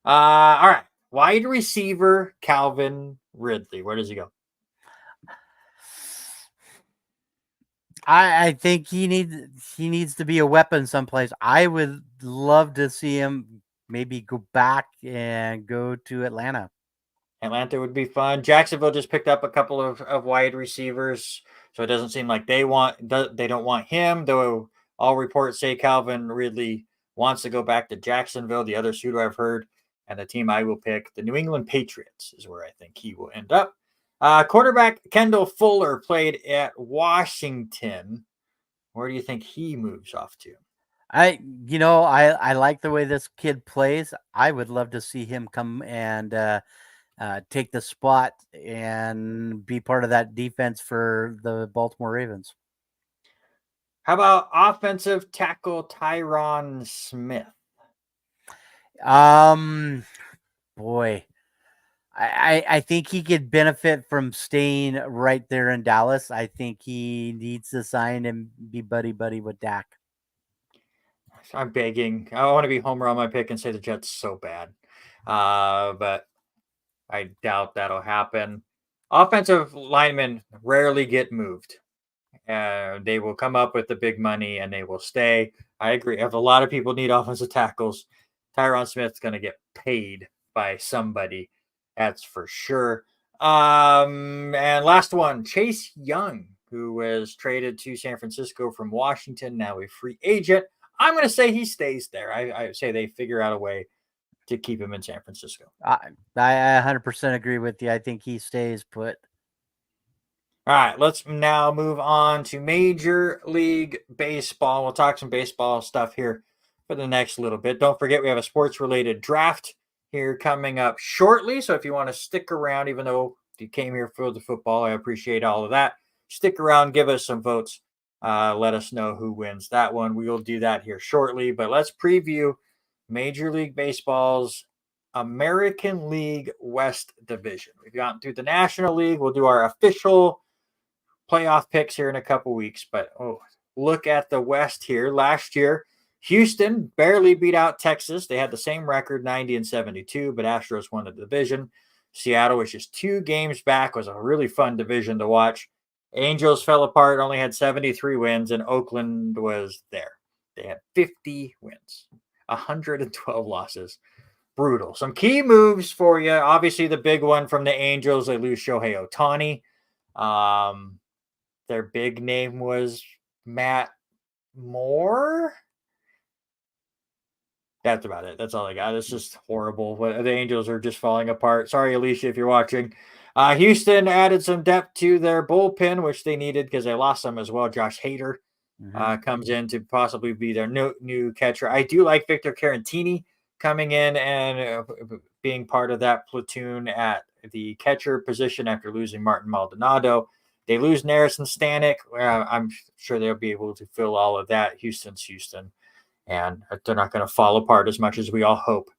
All right. Wide receiver Calvin Ridley. Where does he go? I think he needs to be a weapon someplace. I would love to see him maybe go back and go to Atlanta. Atlanta would be fun. Jacksonville just picked up a couple of wide receivers, so it doesn't seem like they don't want him, though all reports say Calvin Ridley wants to go back to Jacksonville. The other shooter I've heard, and the team I will pick, the New England Patriots, is where I think he will end up. Quarterback Kendall Fuller played at Washington. Where do you think he moves off to? I like the way this kid plays. I would love to see him come and take the spot and be part of that defense for the Baltimore Ravens. How about offensive tackle Tyron Smith? Boy, I think he could benefit from staying right there in Dallas. I think he needs to sign and be buddy with Dak. I'm begging. I want to be homer on my pick and say the Jets so bad, but I doubt that'll happen. Offensive linemen rarely get moved. They will come up with the big money and they will stay. I agree. If a lot of people need offensive tackles, Tyron Smith's going to get paid by somebody. That's for sure. And last one, Chase Young, who was traded to San Francisco from Washington, now a free agent. I'm going to say he stays there. I say they figure out a way to keep him in San Francisco. I 100% agree with you. I think he stays put. All right, let's now move on to Major League Baseball. We'll talk some baseball stuff here for the next little bit. Don't forget, we have a sports-related draft here coming up shortly. So if you want to stick around, even though you came here for the football, I appreciate all of that. Stick around, give us some votes. Let us know who wins that one. We will do that here shortly. But let's preview Major League Baseball's American League West Division. We've gotten through the National League. We'll do our official playoff picks here in a couple weeks, but look at the West here. Last year, Houston barely beat out Texas. They had the same record, 90-72, but Astros won the division. Seattle was just 2 games back. It was a really fun division to watch. Angels fell apart, only had 73 wins, and Oakland was there. They had 50 wins, 112 losses. Brutal. Some key moves for you. Obviously, the big one from the Angels, they lose Shohei Ohtani. Their big name was Matt Moore. That's about it. That's all I got. It's just horrible. The Angels are just falling apart. Sorry, Alicia, if you're watching. Houston added some depth to their bullpen, which they needed because they lost them as well. Josh Hader comes in to possibly be their new catcher. I do like Victor Caratini coming in and being part of that platoon at the catcher position after losing Martin Maldonado. They lose Neris and Stanek. I'm sure they'll be able to fill all of that. Houston's Houston, and they're not going to fall apart as much as we all hope.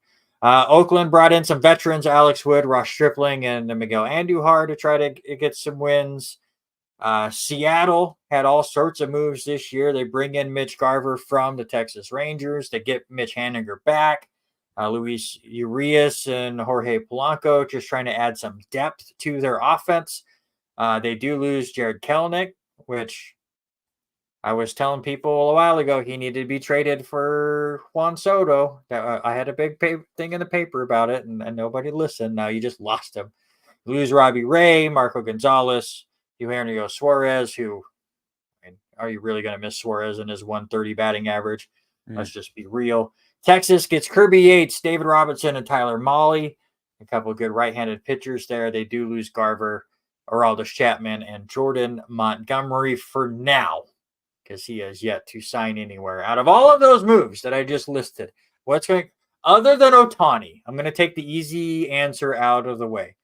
Oakland brought in some veterans, Alex Wood, Ross Stripling, and Miguel Andujar to try to get some wins. Seattle had all sorts of moves this year. They bring in Mitch Garver from the Texas Rangers. They get Mitch Haniger back. Luis Urias and Jorge Polanco just trying to add some depth to their offense. They do lose Jared Kelenic, which I was telling people a while ago he needed to be traded for Juan Soto. I had a big thing in the paper about it, and nobody listened. Now you just lost him. You lose Robbie Ray, Marco Gonzalez, Eugenio Suarez, who, are you really going to miss Suarez in his 130 batting average? Let's just be real. Texas gets Kirby Yates, David Robinson, and Tyler Mahle. A couple of good right-handed pitchers there. They do lose Garver, Aroldis Chapman, and Jordan Montgomery for now, because he has yet to sign anywhere. Out of all of those moves that I just listed, other than Ohtani, I'm going to take the easy answer out of the way.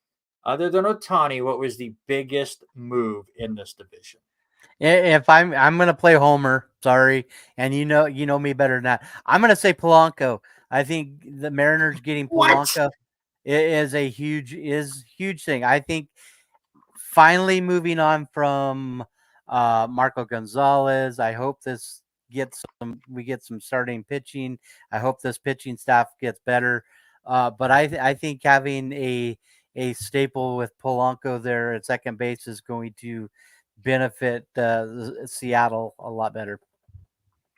Other than Ohtani, what was the biggest move in this division? If I'm going to play Homer, sorry, and you know me better than that. I'm going to say Polanco. I think the Mariners getting Polanco is a huge thing. I think finally moving on from Marco Gonzalez. I hope we get some starting pitching. I hope this pitching staff gets better. But I think having a staple with Polanco there at second base is going to benefit Seattle a lot better.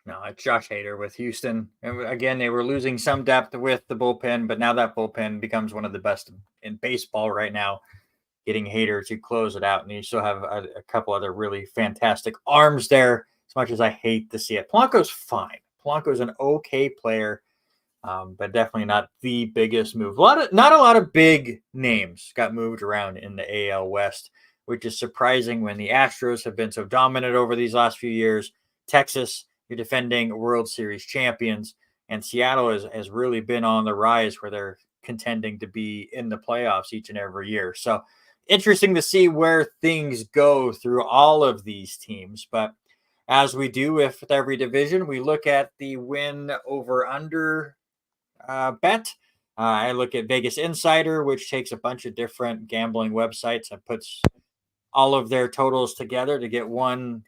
No, it's Josh Hader with Houston. And again, they were losing some depth with the bullpen, but now that bullpen becomes one of the best in baseball right now. Getting Hader to close it out, and you still have a couple other really fantastic arms there. As much as I hate to see it, Polanco's fine. Polanco's an okay player, but definitely not the biggest move. Not a lot of big names got moved around in the AL West, which is surprising when the Astros have been so dominant over these last few years. Texas, you're defending World Series champions, and Seattle has really been on the rise where they're contending to be in the playoffs each and every year. So interesting to see where things go through all of these teams. But as we do with every division, we look at the win over under bet. I look at Vegas Insider, which takes a bunch of different gambling websites and puts all of their totals together to get one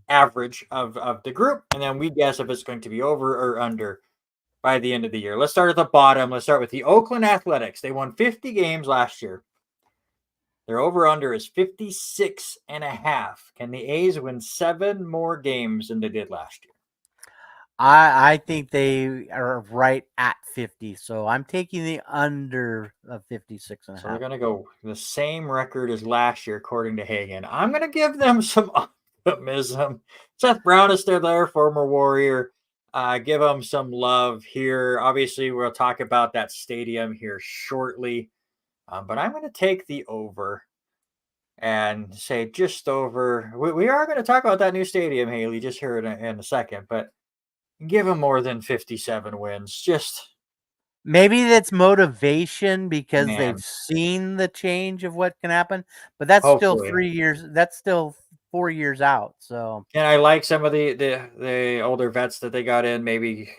average of the group. And then we guess if it's going to be over or under by the end of the year. Let's start at the bottom. Let's start with the Oakland Athletics. They won 50 games last year. Their over-under is 56.5. Can the A's win 7 more games than they did last year? I think they are right at 50. So I'm taking the under of 56.5. So they're going to go the same record as last year, according to Hagan. I'm going to give them some optimism. Seth Brown is still there, former Warrior. Give them some love here. Obviously, we'll talk about that stadium here shortly. But I'm going to take the over and say just over. We are going to talk about that new stadium, Haley, just here in a second. But give them more than 57 wins. Just maybe that's motivation because they've seen the change of what can happen. But that's still 3 years. That's still 4 years out. So, and I like some of the older vets that they got in. Maybe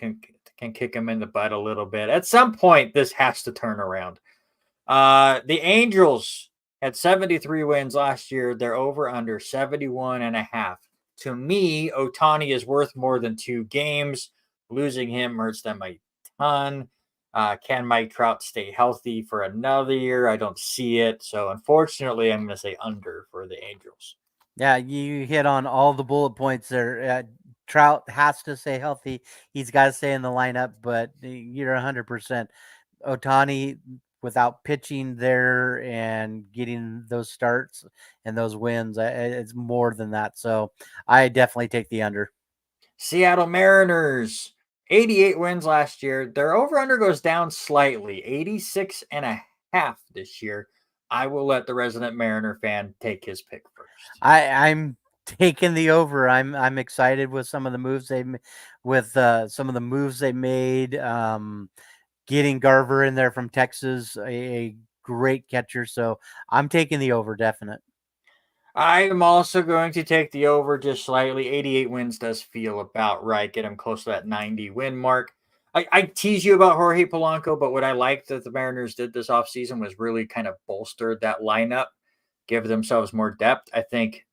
can kick them in the butt a little bit. At some point, this has to turn around. The Angels had 73 wins last year. They're over under 71.5. To me, Ohtani is worth more than 2 games. Losing him hurts them a ton. Can Mike Trout stay healthy for another year? I don't see it. So unfortunately, I'm going to say under for the Angels. Yeah, you hit on all the bullet points there. Trout has to stay healthy. He's got to stay in the lineup, but you're 100%. Ohtani, without pitching there and getting those starts and those wins, it's more than that. So I definitely take the under. Seattle Mariners, 88 wins last year. Their over-under goes down slightly, 86.5 this year. I will let the resident Mariner fan take his pick first. I'm taking the over. I'm excited with some of the moves they made. Getting Garver in there from Texas, a great catcher. So I'm taking the over, definite. I am also going to take the over just slightly. 88 wins does feel about right. Get him close to that 90 win mark. I tease you about Jorge Polanco, but what I liked that the Mariners did this offseason was really kind of bolstered that lineup, give themselves more depth. I think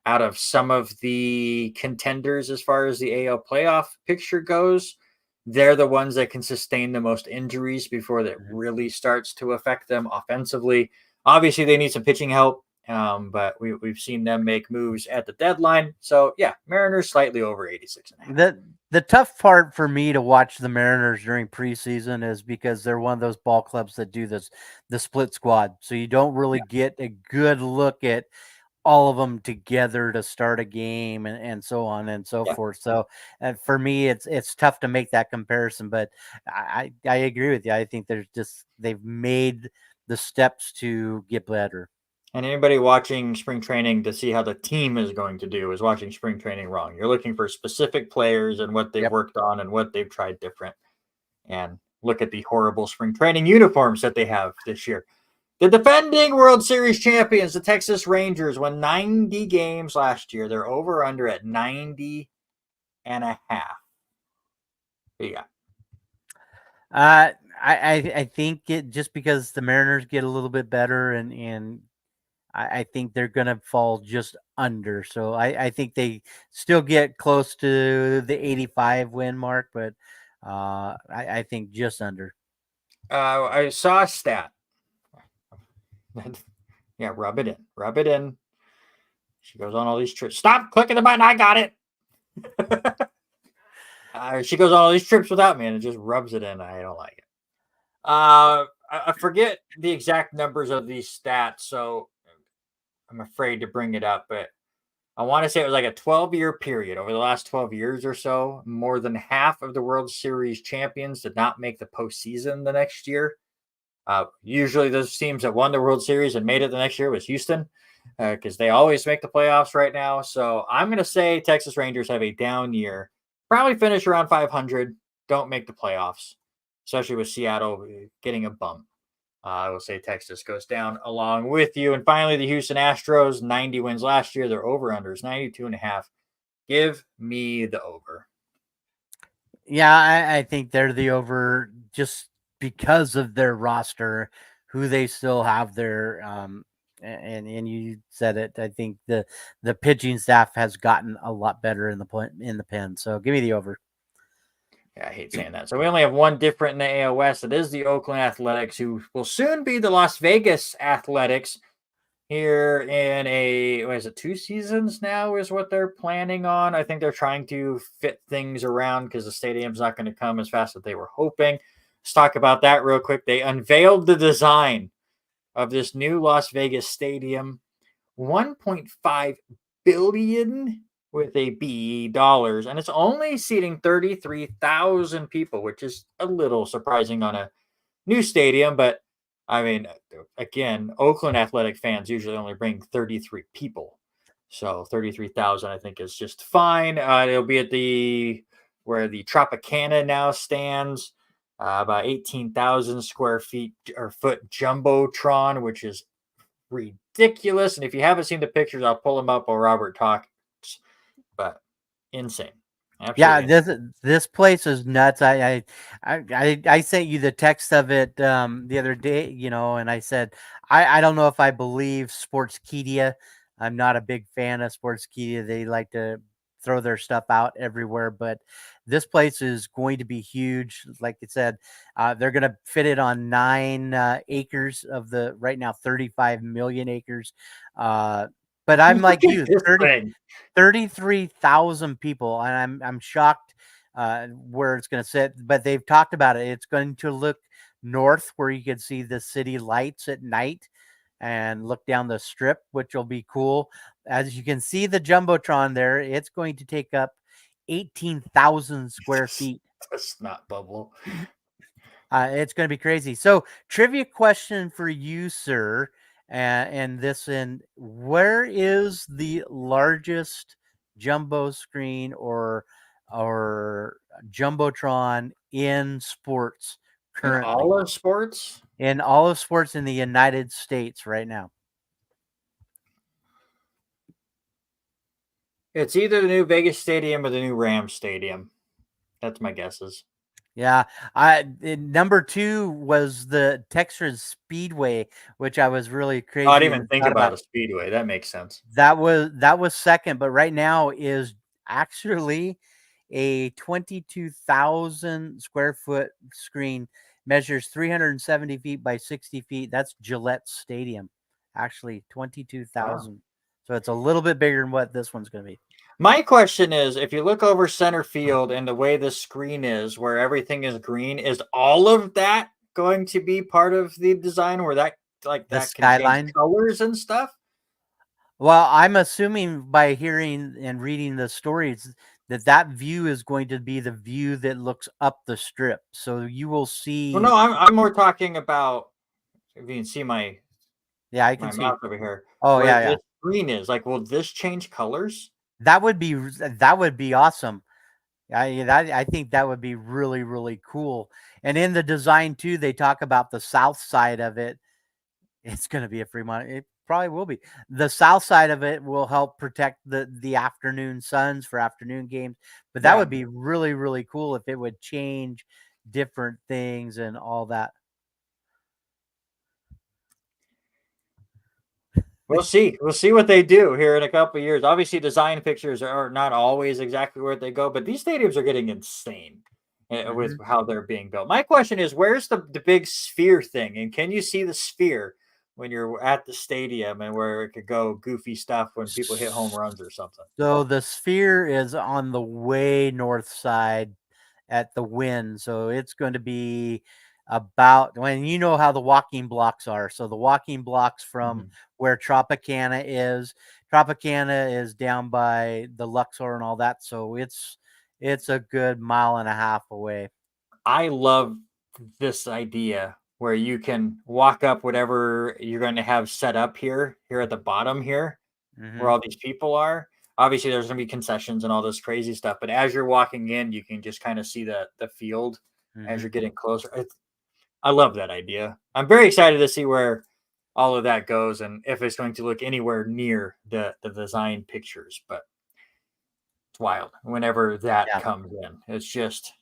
out of some of the contenders as far as the AL playoff picture goes, they're the ones that can sustain the most injuries before that really starts to affect them offensively. Obviously, they need some pitching help, but we've seen them make moves at the deadline. So, yeah, Mariners slightly over 86.5. The tough part for me to watch the Mariners during preseason is because they're one of those ball clubs that do the split squad. So you don't really get a good look at all of them together to start a game and so on and so forth. So for me, it's tough to make that comparison, but I agree with you. I think they've made the steps to get better. And anybody watching spring training to see how the team is going to do is watching spring training wrong. You're looking for specific players and what they've worked on and what they've tried different. And look at the horrible spring training uniforms that they have this year. The defending World Series champions, the Texas Rangers, won 90 games last year. They're over under at 90.5. Yeah. I think it just because the Mariners get a little bit better and I think they're going to fall just under. So I think they still get close to the 85 win mark, but I think just under. I saw a stat. Yeah, rub it in. Rub it in. She goes on all these trips. Stop clicking the button. I got it. She goes on all these trips without me and it just rubs it in. I don't like it. I forget the exact numbers of these stats, so I'm afraid to bring it up, but I want to say it was like a 12-year period. Over the last 12 years or so, more than half of the World Series champions did not make the postseason the next year. Usually those teams that won the World Series and made it the next year was Houston, because they always make the playoffs right now. So I'm going to say Texas Rangers have a down year. Probably finish around 500. Don't make the playoffs, especially with Seattle getting a bump. I will say Texas goes down along with you. And finally, the Houston Astros, 90 wins last year. Their over-under is 92.5. Give me the over. Yeah, I think they're the over just because of their roster, who they still have there. And you said it. I think the pitching staff has gotten a lot better in the pen. So give me the over. Yeah, I hate saying that. So we only have one different in the AL West. It is the Oakland Athletics, who will soon be the Las Vegas Athletics here in what is it, 2 seasons now is what they're planning on. I think they're trying to fit things around because the stadium's not going to come as fast as they were hoping. Let's talk about that real quick. They unveiled the design of this new Las Vegas stadium. $1.5 billion with a B dollars, and it's only seating 33,000 people, which is a little surprising on a new stadium. But I mean, again, Oakland Athletic fans usually only bring 33 people, so 33,000 I think is just fine. It'll be at where the Tropicana now stands, about 18,000 square feet or foot jumbotron, which is ridiculous. And if you haven't seen the pictures, I'll pull them up while Robert talks. But insane. Yeah, Absolutely. this place is nuts. I sent you the text of it the other day, and I said I don't know if I believe Sportskeeda. I'm not a big fan of Sportskeeda. They like to throw their stuff out everywhere, but this place is going to be huge. Like I said, they're going to fit it on 9 acres of the right now 35 million acres. But I'm like Look at you, this thing. 33,000 people, and I'm shocked where it's going to sit. But they've talked about it. It's going to look north, where you can see the city lights at night, and look down the strip, which will be cool. As you can see, the jumbotron there, it's going to take up 18,000 square feet. That's not bubble. It's going to be crazy. So, trivia question for you, sir. And where is the largest jumbo screen or jumbotron in sports In currently? all of sports, In all of sports in the United States right now. it's either the new Vegas Stadium or the new Rams Stadium. That's my guesses. Yeah, number 2 was the Texas Speedway, which I was really Oh, I crazy didn't and even think thought about about. a speedway. That makes sense. That was second, but right now is actually a 22,000 square foot screen, measures 370 feet by 60 feet. That's Gillette Stadium, actually Wow. 22,000. So it's a little bit bigger than what this one's going to be. My question is, if you look over center field and the way the screen is, where everything is green, is all of that going to be part of the design where The that can change skyline. colors and stuff? Well, I'm assuming by hearing and reading the stories that view is going to be the view that looks up the strip. So you will Well, see. no, I'm more talking about if you can see Yeah, I can my see. mouse over here, Oh, where yeah, this yeah. green is. Like, will this change colors? That would be awesome. I think that would be really, really cool. And in the design too, they talk about the south side of it. It's going to be a Fremont. It probably will be. The south side of it will help protect the afternoon suns for afternoon games. But that Yeah, would be really, really cool if it would change different things and all that. we'll see. We'll see what they do here in a couple of years. Obviously, design pictures are not always exactly where they go, but these stadiums are getting insane with Hmm. how they're being built. My question is, where's the big sphere thing? And can you see the sphere when you're at the stadium and where it could go goofy stuff when people hit home runs or something? So the sphere is on the way north side at the Wynn. So it's going to be about when you know how the walking blocks are. So the walking blocks from Mhm. where Tropicana is down by the Luxor and all that. So it's a good mile and a half away. I love this idea where you can walk up whatever you're going to have set up here at the bottom here, where Hmm. all these people are. Obviously, there's going to be concessions and all this crazy stuff, but as you're walking in, you can just kind of see the field as Hmm. you're getting closer. I love that idea. I'm very excited to see where all of that goes and if it's going to look anywhere near the design pictures. But it's wild whenever that Yeah. comes in. It's just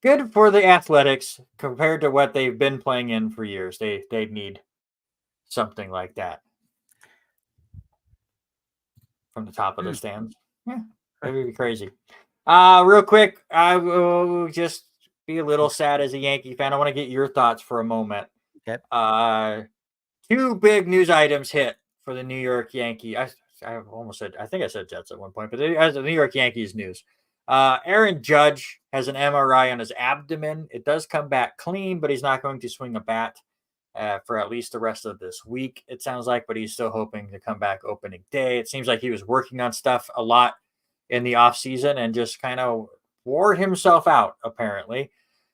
good for the Athletics compared to what they've been playing in for years. They need something like that from the top of the Mm. stands. Yeah, that would be crazy. Real quick, I will just be a little sad as a Yankee fan. I want to get your thoughts for a moment. Okay. Uh, two big news items hit for the New York Yankee. I almost said I think I said Jets at one point, but as the New York Yankees news, Aaron Judge has an MRI on his abdomen. It does come back clean, but he's not going to swing a bat for at least the rest of this week. It sounds like, but he's still hoping to come back opening day. It seems like he was working on stuff a lot in the off season and just kind of wore himself out. Apparently,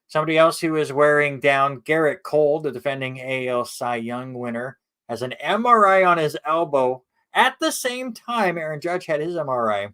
somebody else who is wearing down Garrett Cole, the defending AL Cy Young winner, has an MRI on his elbow. At the same time, Aaron Judge had his MRI.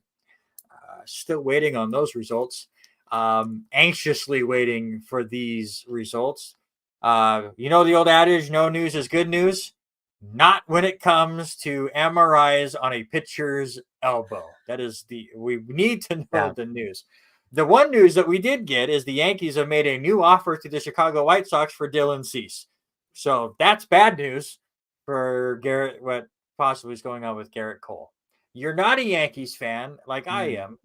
Still waiting on those results. Anxiously waiting for these results. You know the old adage, no news is good news. Not when it comes to MRIs on a pitcher's elbow. That is we need to know Yeah. the news. The one news that we did get is the Yankees have made a new offer to the Chicago White Sox for Dylan Cease. So that's bad news for Garrett, what possibly is going on with Garrett Cole. You're not a Yankees fan like I am.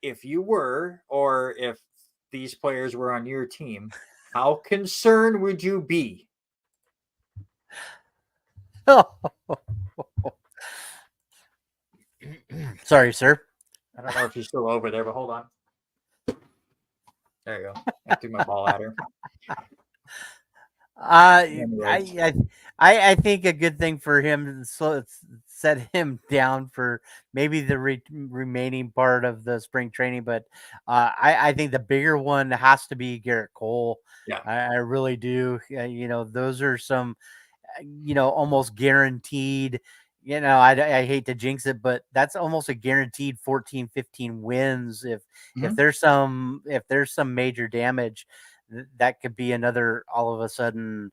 If you were, or if these players were on your team, how concerned would you be? Sorry, sir. I don't know if she's still over there, but hold on. There you go. I threw my ball at her. Anyways. I think a good thing for him to set him down for maybe the remaining part of the spring training, but I think the bigger one has to be Garrett Cole. Yeah. I really do. Those are some, almost guaranteed. I hate to jinx it, but that's almost a guaranteed 14, 15 wins. If there's some major damage, that could be another all of a sudden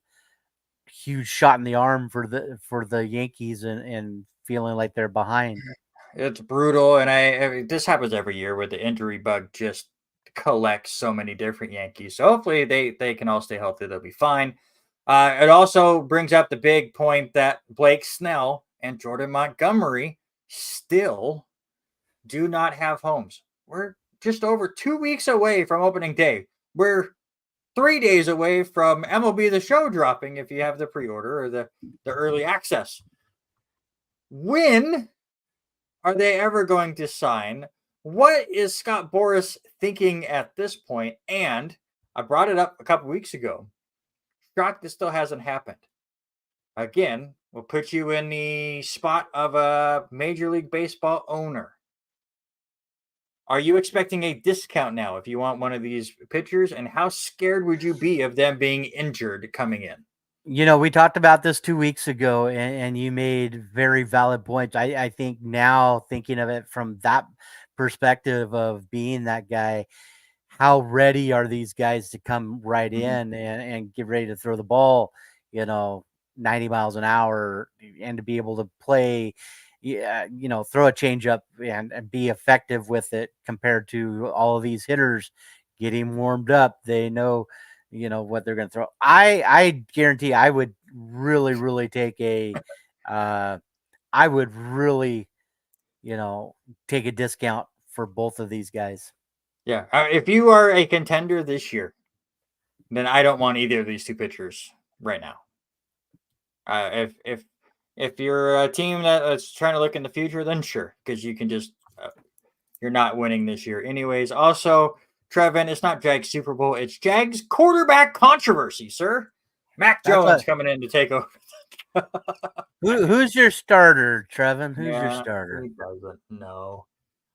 huge shot in the arm for the Yankees and feeling like they're behind. It's brutal, and I mean, this happens every year where the injury bug just collects so many different Yankees. So hopefully they can all stay healthy. They'll be fine. It also brings up the big point that Blake Snell and Jordan Montgomery still do not have homes. We're just over 2 weeks away from opening day. We're 3 days away from MLB The Show dropping if you have the pre-order or the early access. When are they ever going to sign? What is Scott Boras thinking at this point? And I brought it up a couple weeks ago. Shocked this still hasn't happened. Again, we'll put you in the spot of a Major League Baseball owner. Are you expecting a discount now if you want one of these pitchers? And how scared would you be of them being injured coming in? We talked about this 2 weeks ago, and you made very valid points. I think now, thinking of it from that perspective of being that guy, how ready are these guys to come right in and get ready to throw the ball, 90 miles an hour, and to be able to play, throw a changeup and be effective with it compared to all of these hitters getting warmed up. They know what they're going to throw. I guarantee I would really, really take I would really, take a discount for both of these guys. Yeah. If you are a contender this year, then I don't want either of these two pitchers right now. If you're a team that's trying to look in the future, then sure, because you can just you're not winning this year anyways. Also, Trevin, it's not Jags Super Bowl, it's Jags quarterback controversy, sir. Mac Jones coming in to take over. Who's your starter, Trevin? Who's your starter? He doesn't know.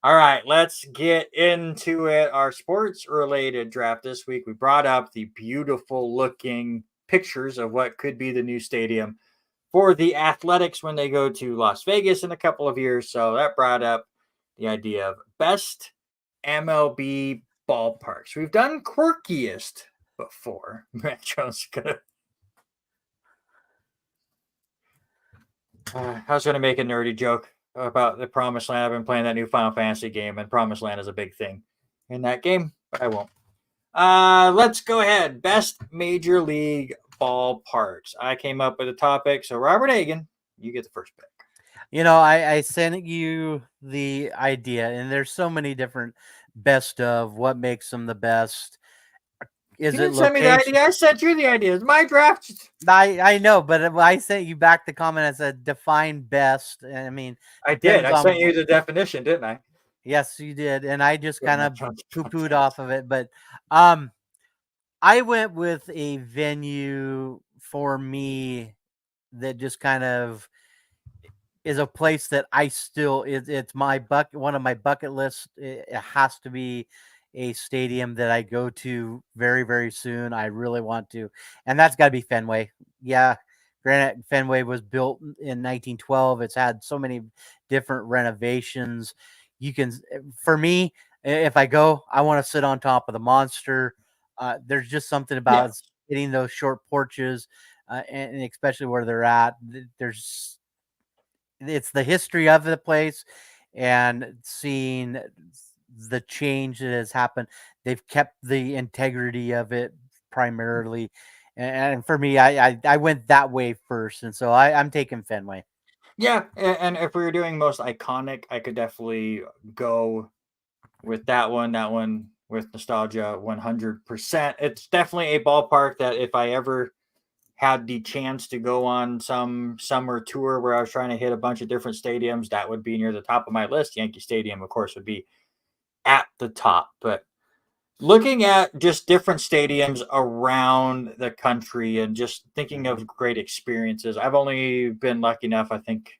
All right, let's get into it. Our sports related draft this week. We brought up the beautiful looking pictures of what could be the new stadium for the Athletics when they go to Las Vegas in a couple of years. So that brought up the idea of best MLB ballparks. We've done quirkiest before. Mac Jones gonna. I was going to make a nerdy joke about the Promised Land. I've been playing that new Final Fantasy game, and Promised Land is a big thing in that game, but I won't. Let's go ahead. Best Major League ballparks. I came up with a topic, so Robert Hagan, you get the first pick. I sent you the idea, and there's so many different best of what makes them the best. You didn't send me the idea. I sent you the idea. It's my draft. I know, but I sent you back the comment that said define best. I mean, I did. I sent you the definition, didn't I? Yes, you did, and I just kind of poo-pooed off of it. But I went with a venue for me that just kind of is a place that I still it's my one of my bucket lists. It has to be a stadium that I go to very, very soon. I really want to, and that's got to be Fenway. Yeah, granted, Fenway was built in 1912. It's had so many different renovations. For me, if I go, I want to sit on top of the monster. There's just something about hitting those short porches, and especially where they're at. It's the history of the place and seeing the change that has happened. They've kept the integrity of it primarily, and for me, I went that way first, and so I'm taking Fenway. Yeah, and if we were doing most iconic, I could definitely go with that one. That one with nostalgia, 100%. It's definitely a ballpark that if I ever had the chance to go on some summer tour where I was trying to hit a bunch of different stadiums, that would be near the top of my list. Yankee Stadium, of course, would be at the top. But looking at just different stadiums around the country and just thinking of great experiences, I've only been lucky enough, I think,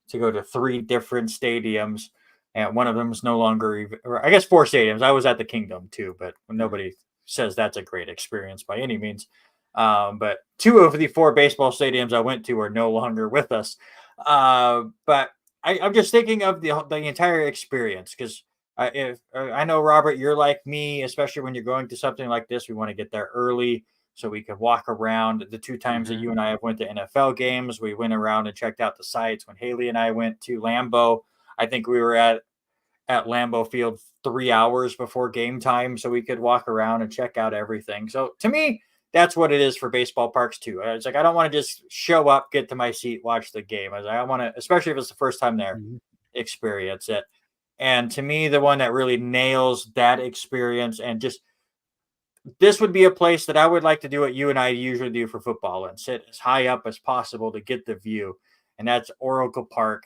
to go to 3 different stadiums, and one of them is no longer even, or I guess 4 stadiums. I was at the Kingdom too, but nobody says that's a great experience by any means. But 2 of the 4 baseball stadiums I went to are no longer with us. But I'm just thinking of the entire experience because if I know Robert, you're like me, especially when you're going to something like this, we want to get there early so we could walk around. The 2 times that Mhm. you and I have went to NFL games, we went around and checked out the sites. When Haley and I went to Lambeau, I think we were at Lambeau Field 3 hours before game time, so we could walk around and check out everything. So to me, that's what it is for baseball parks too. It's like I don't want to just show up, get to my seat, watch the game. I want to, especially if it's the first time there, Mhm. experience it. And to me, the one that really nails that experience and just this would be a place that I would like to do what you and I usually do for football and sit as high up as possible to get the view. And that's Oracle Park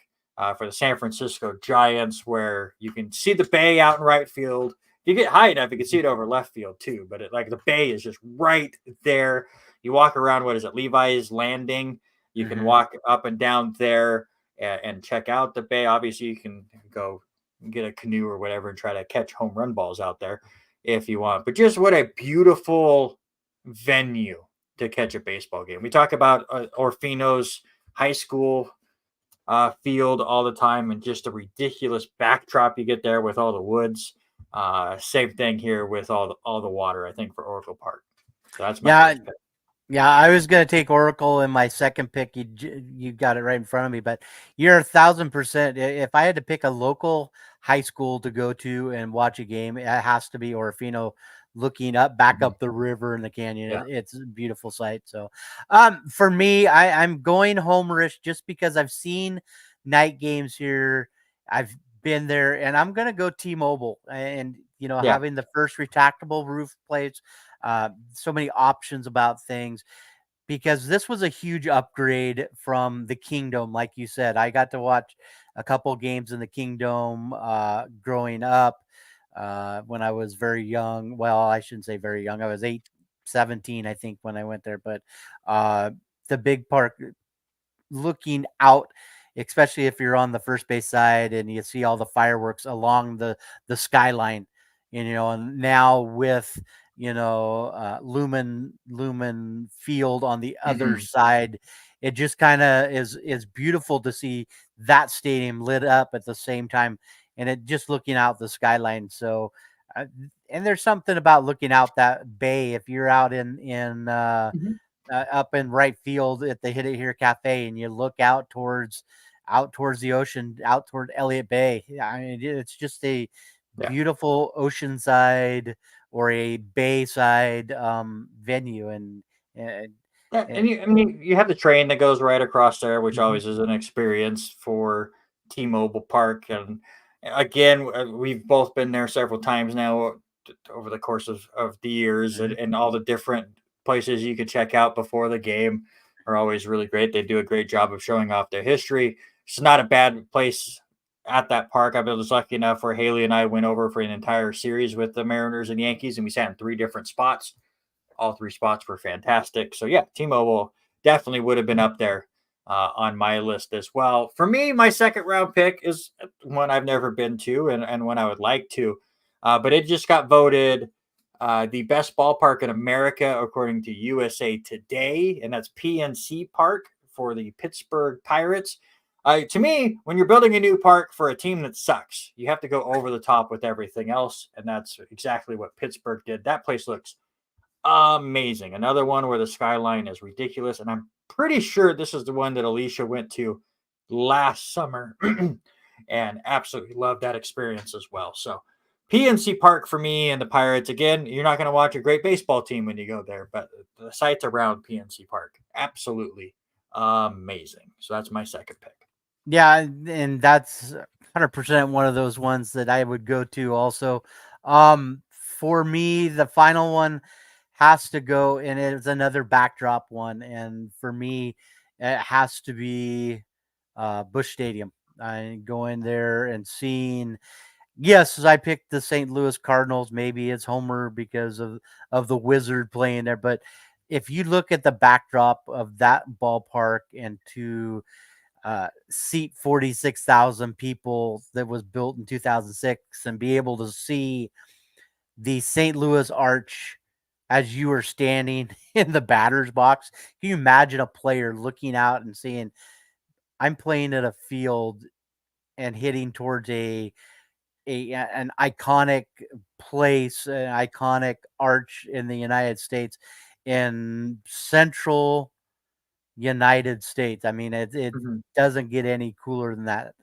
for the San Francisco Giants, where you can see the bay out in right field. You get high enough, you can see it over left field too. But like the bay is just right there. You walk around, what is it, Levi's Landing? You can Mhm. walk up and down there and check out the bay. Obviously, you can go get a canoe or whatever and try to catch home run balls out there if you want. But just what a beautiful venue to catch a baseball game. We talk about Orfino's high school field all the time, and just a ridiculous backdrop you get there with all the woods. Same thing here with all the water. I think for Oracle Park. So that's my Yeah, first pick. yeah, I was gonna take Oracle in my second pick. You got it right in front of me, but you're 1,000%. If I had to pick a local high school to go to and watch a game, it has to be Orfino, looking up back Mhm. up the river in the canyon. Yeah. It's a beautiful sight. So, for me, I'm going homerish just because I've seen night games here. I've been there, and I'm gonna go T-Mobile, and Yeah. having the first retractable roof plates, so many options about things, because this was a huge upgrade from the Kingdom. Like you said, I got to watch a couple games in the Kingdom growing up when I was very young. Well, I shouldn't say very young. I was 17, I think, when I went there. But uh, the big park, looking out, especially if you're on the first base side and you see all the fireworks along the skyline, and now with Lumen Field on the other Mhm. side, it just kind of is beautiful to see that stadium lit up at the same time, and it just looking out the skyline. So uh, and there's something about looking out that bay if you're out in Mhm. up in right field at the Hit It Here Cafe, and you look out towards the ocean, out toward Elliott Bay. Yeah, I mean, it's just a Yeah. beautiful oceanside or a bayside venue, and, Yeah, and and I mean, you have the train that goes right across there, which mhm, always is an experience for T-Mobile Park. And again, we've both been there several times now over the course of the years, and, mhm, and all the different places you could check out before the game are always really great. They do a great job of showing off their history. It's not a bad place at that park. I've been just lucky enough where Haley and I went over for an entire series with the Mariners and Yankees, and we sat in 3 different spots. All 3 spots were fantastic. So yeah, T-Mobile definitely would have been up there on my list as well. For me, my second round pick is one I've never been to and one I would like to, but it just got voted the best ballpark in America according to USA Today, and that's PNC Park for the Pittsburgh Pirates. To me, when you're building a new park for a team that sucks, you have to go over the top with everything else, and that's exactly what Pittsburgh did. That place looks amazing. Another one where the skyline is ridiculous, and I'm pretty sure this is the one that Alicia went to last summer and absolutely loved that experience as well. So PNC Park for me and the Pirates, again, you're not going to watch a great baseball team when you go there, but the sites around PNC Park, absolutely amazing. So that's my second pick. Yeah, and that's 100% one of those ones that I would go to also. For me, the final one has to go, and it's another backdrop one. And for me, it has to be Busch Stadium. I going there and seeing. Yes, I picked the St. Louis Cardinals. Maybe it's Homer because of the Wizard playing there, but if you look at the backdrop of that ballpark and to seat 46,000 people that was built in 2006 and be able to see the St. Louis Arch as you were standing in the batter's box. Can you imagine a player looking out and seeing, I'm playing at a field and hitting towards an iconic place, an iconic arch in the United States, in central United States. I mean, it doesn't get any cooler than that.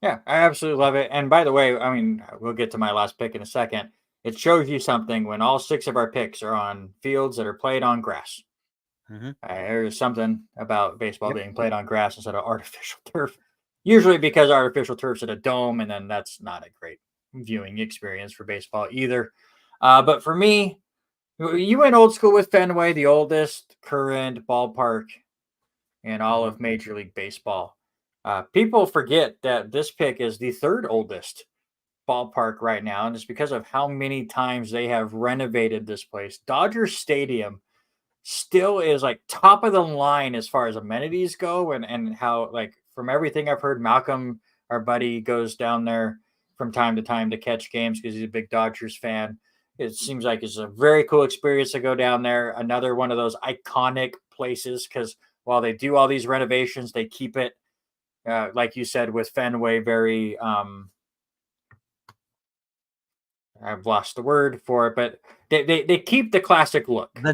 Yeah, I absolutely love it. And by the way, I mean, we'll get to my last pick in a second. It shows you something when all 6 of our picks are on fields that are played on grass. There's something about baseball being played on grass instead of artificial turf. Usually because artificial turf's at a dome, and then that's not a great viewing experience for baseball either. But for me, you went old school with Fenway, the oldest current ballpark in all of Major League Baseball. People forget that this pick is the 3rd oldest ballpark right now, and it's because of how many times they have renovated this place. Dodger Stadium still is like top of the line as far as amenities go, and how, like, from everything I've heard, Malcolm, our buddy, goes down there from time to time to catch games because he's a big Dodgers fan. It seems like it's a very cool experience to go down there. Another one of those iconic places, because while they do all these renovations, they keep it, like you said, with Fenway, very I've lost the word for it, but they keep the classic look. The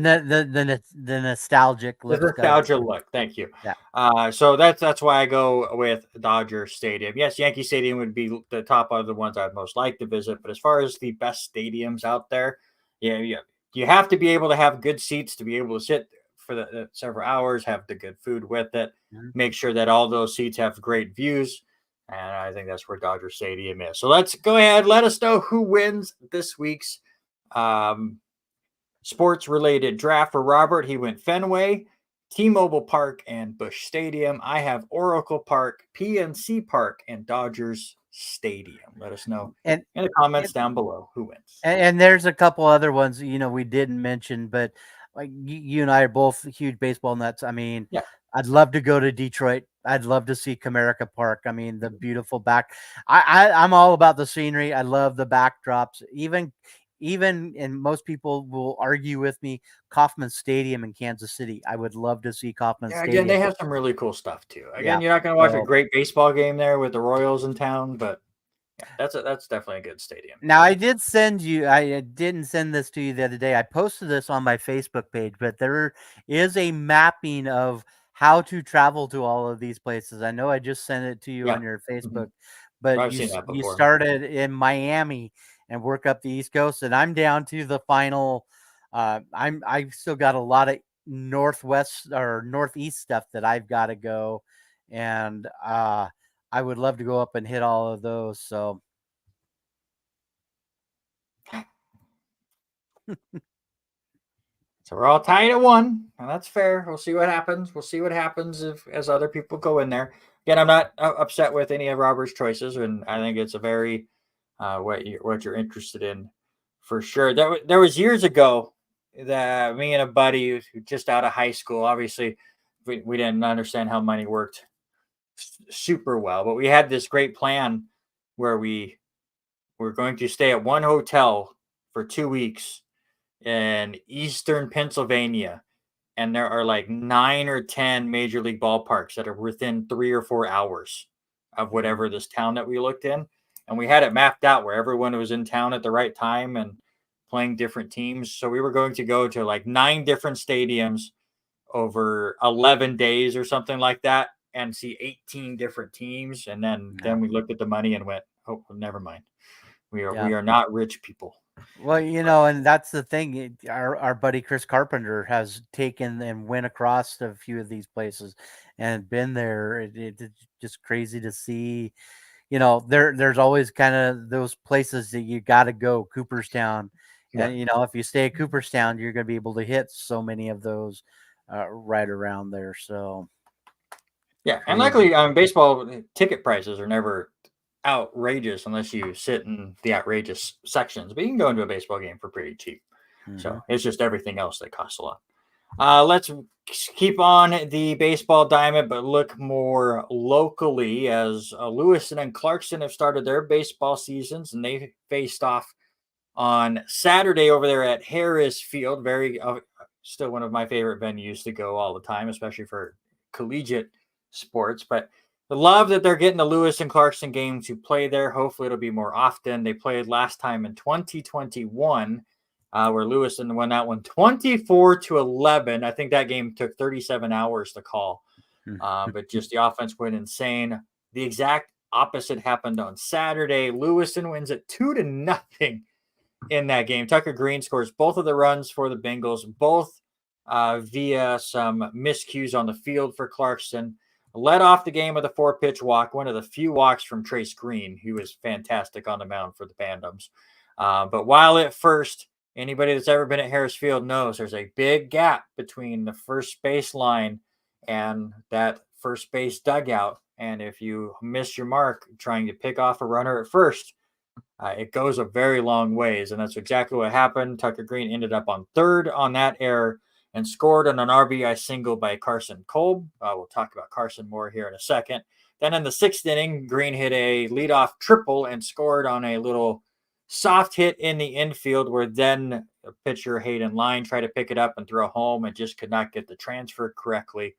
nostalgic look. The nostalgia look. Thank you. Yeah. So that's why I go with Dodger Stadium. Yes, Yankee Stadium would be the top of the ones I'd most like to visit, but as far as the best stadiums out there, yeah, you have to be able to have good seats to be able to sit for the several hours, have the good food with it, make sure that all those seats have great views. And I think that's where Dodger Stadium is. So let's go ahead. Let us know who wins this week's sports related draft. For Robert, he went Fenway, T-Mobile Park, and Busch Stadium. I have Oracle Park, PNC Park, and Dodgers Stadium. Let us know in the comments down below who wins. And there's a couple other ones, we didn't mention, but like you and I are both huge baseball nuts. I mean, I'd love to go to Detroit. I'd love to see Comerica Park. I mean, the beautiful back. I'm all about the scenery. I love the backdrops. Even, and most people will argue with me, Kauffman Stadium in Kansas City. I would love to see Kauffman Stadium. Again, they have some really cool stuff too. Again, you're not going to watch a great baseball game there with the Royals in town, but that's definitely a good stadium. Now, I didn't send this to you the other day. I posted this on my Facebook page, but there is a mapping of how to travel to all of these places. I know I just sent it to you on your Facebook, but you started in Miami and work up the East Coast, and I'm down to the final. I've still got a lot of northwest or northeast stuff that I've got to go, and I would love to go up and hit all of those. So. So we're all tied at 1, and that's fair. We'll see what happens. We'll see what happens as other people go in there. Again, I'm not upset with any of Robert's choices, and I think it's a very what you're interested in for sure. There was years ago that me and a buddy just out of high school, obviously we didn't understand how money worked super well, but we had this great plan where we were going to stay at one hotel for 2 weeks in eastern Pennsylvania, and there are like 9 or 10 major league ballparks that are within 3 or 4 hours of whatever this town that we looked in, and we had it mapped out where everyone was in town at the right time and playing different teams. So we were going to go to like 9 different stadiums over 11 days or something like that and see 18 different teams. And then we looked at the money and went, oh, never mind. We Yeah. are not rich people. Well, and that's the thing. Our buddy Chris Carpenter has taken and went across to a few of these places and been there. It's just crazy to see. There's always kind of those places that you got to go. Cooperstown, Yeah. and if you stay at Cooperstown, you're going to be able to hit so many of those right around there. So Yeah, and crazy. luckily, baseball ticket prices are never outrageous unless you sit in the outrageous sections. But you can go into a baseball game for pretty cheap. So it's just everything else that costs a lot. Let's keep on the baseball diamond, but look more locally as Lewiston and Clarkston have started their baseball seasons, and they faced off on Saturday over there at Harris Field. Very still one of my favorite venues to go all the time, especially for collegiate sports. But the love that they're getting the Lewis and Clarkston game to play there. Hopefully, it'll be more often. They played last time in 2021. Where Lewiston won that one 24-11. I think that game took 37 hours to call, but just the offense went insane. The exact opposite happened on Saturday. Lewiston wins it 2-0 in that game. Tucker Green scores both of the runs for the Bengals, both via some miscues on the field for Clarkston. Led off the game with a 4-pitch walk, one of the few walks from Trace Green, who was fantastic on the mound for the Bandums. But while at first, anybody that's ever been at Harris Field knows there's a big gap between the first base line and that first base dugout. And if you miss your mark trying to pick off a runner at first, it goes a very long ways. And that's exactly what happened. Tucker Green ended up on third on that error and scored on an RBI single by Carson Kolb. We'll talk about Carson more here in a second. Then in the 6th inning, Green hit a leadoff triple and scored on a little soft hit in the infield where then pitcher Hayden Line tried to pick it up and throw home and just could not get the transfer correctly.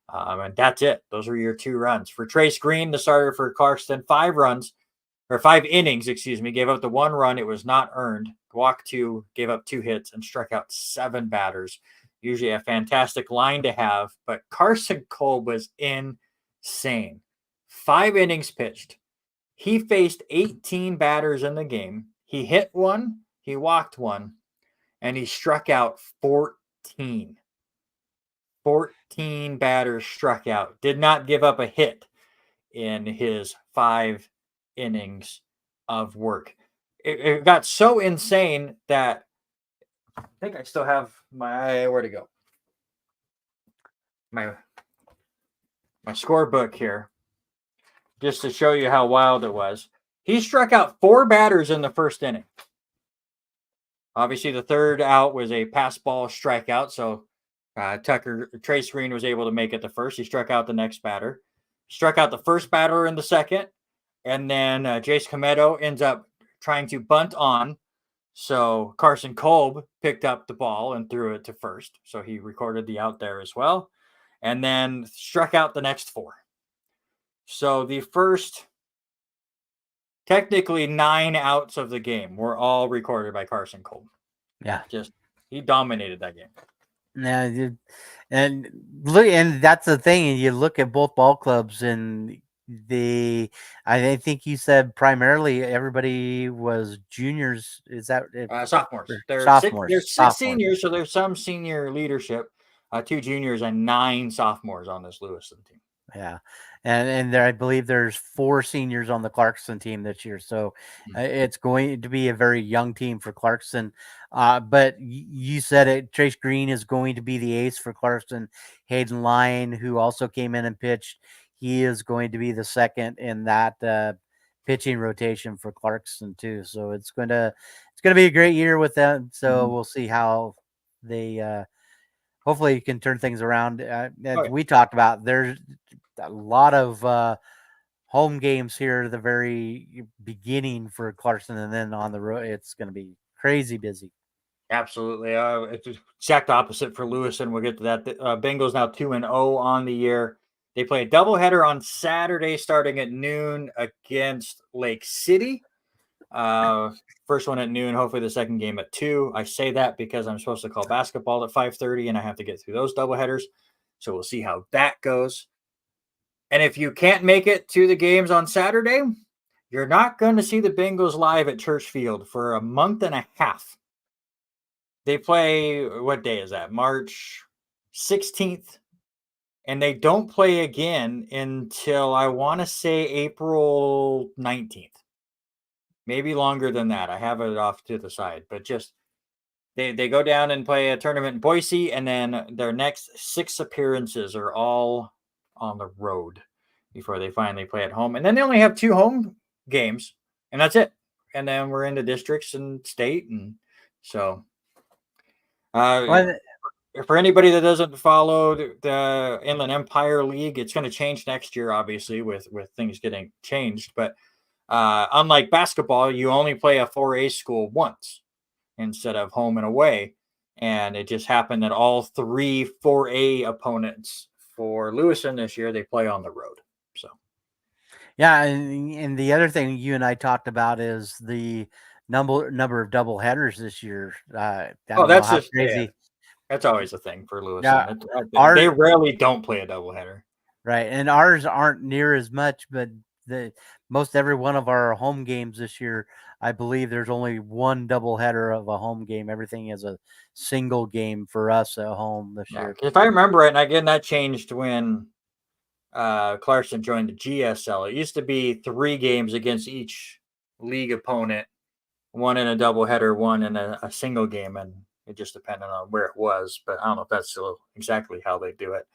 And that's it. Those were your 2 runs. For Trace Green, the starter for Clarkston, 5 innings, gave up the 1 run. It was not earned. Walked 2, gave up 2 hits, and struck out 7 batters. Usually a fantastic line to have, but Carson Kolb was insane. 5 innings pitched. He faced 18 batters in the game. He hit 1, he walked 1, and he struck out 14. 14 batters struck out. Did not give up a hit in his 5 innings of work. It got so insane that I think I still have where to go? My scorebook here, just to show you how wild it was. He struck out 4 batters in the 1st inning. Obviously, the 3rd out was a pass ball strikeout, so Trace Green was able to make it the 1st. He struck out the next batter, struck out the 1st batter in the 2nd, and then Jace Comedo ends up trying to bunt on. So Carson Kolb picked up the ball and threw it to 1st. So he recorded the out there as well, and then struck out the next 4. So the first technically 9 outs of the game were all recorded by Carson Kolb. Yeah. He dominated that game. Yeah, and that's the thing. And you look at both ball clubs, and I think you said primarily everybody was juniors. Is that sophomores? They're sophomores. There's 6 seniors, so there's some senior leadership. 2 juniors and 9 sophomores on this Lewiston team. Yeah, and there, I believe there's 4 seniors on the Clarkston team this year, so it's going to be a very young team for Clarkston. But you said it. Trace Green is going to be the ace for Clarkston. Hayden Line, who also came in and pitched, he is going to be the second in that pitching rotation for Clarkston too. So it's gonna be a great year with them. So we'll see how they. Hopefully, you can turn things around. As we talked about, there's a lot of home games here at the very beginning for Clarkston, and then on the road, it's going to be crazy busy. Absolutely. It's the exact opposite for Lewiston. We'll get to that. Bengals now 2-0 on the year. They play a doubleheader on Saturday starting at noon against Lake City. First one at noon, hopefully the second game at 2. I say that because I'm supposed to call basketball at 5:30 and I have to get through those doubleheaders. So we'll see how that goes. And if you can't make it to the games on Saturday, you're not going to see the Bengals live at Church Field for a month and a half. They play, what day is that? March 16th. And they don't play again until I want to say April 19th. Maybe longer than that. I have it off to the side, but just they go down and play a tournament in Boise, and then their next 6 appearances are all on the road before they finally play at home. And then they only have 2 home games, and that's it. And then we're into districts and state, and so for anybody that doesn't follow the Inland Empire League, it's going to change next year, obviously, with things getting changed. But unlike basketball, you only play a 4A school once instead of home and away. And it just happened that all 3 4A opponents for Lewiston this year, they play on the road. So, yeah, and the other thing you and I talked about is the number of double headers this year. that's just crazy. Yeah. That's always a thing for Lewiston. Yeah, they rarely don't play a doubleheader. Right. And ours aren't near as much, but most every one of our home games this year, I believe there's only one doubleheader of a home game. Everything is a single game for us at home this year. If I remember right, and again, that changed when Clarkson joined the GSL. It used to be 3 games against each league opponent, 1 in a doubleheader, 1 in a single game, and it just depended on where it was, but I don't know if that's still exactly how they do it.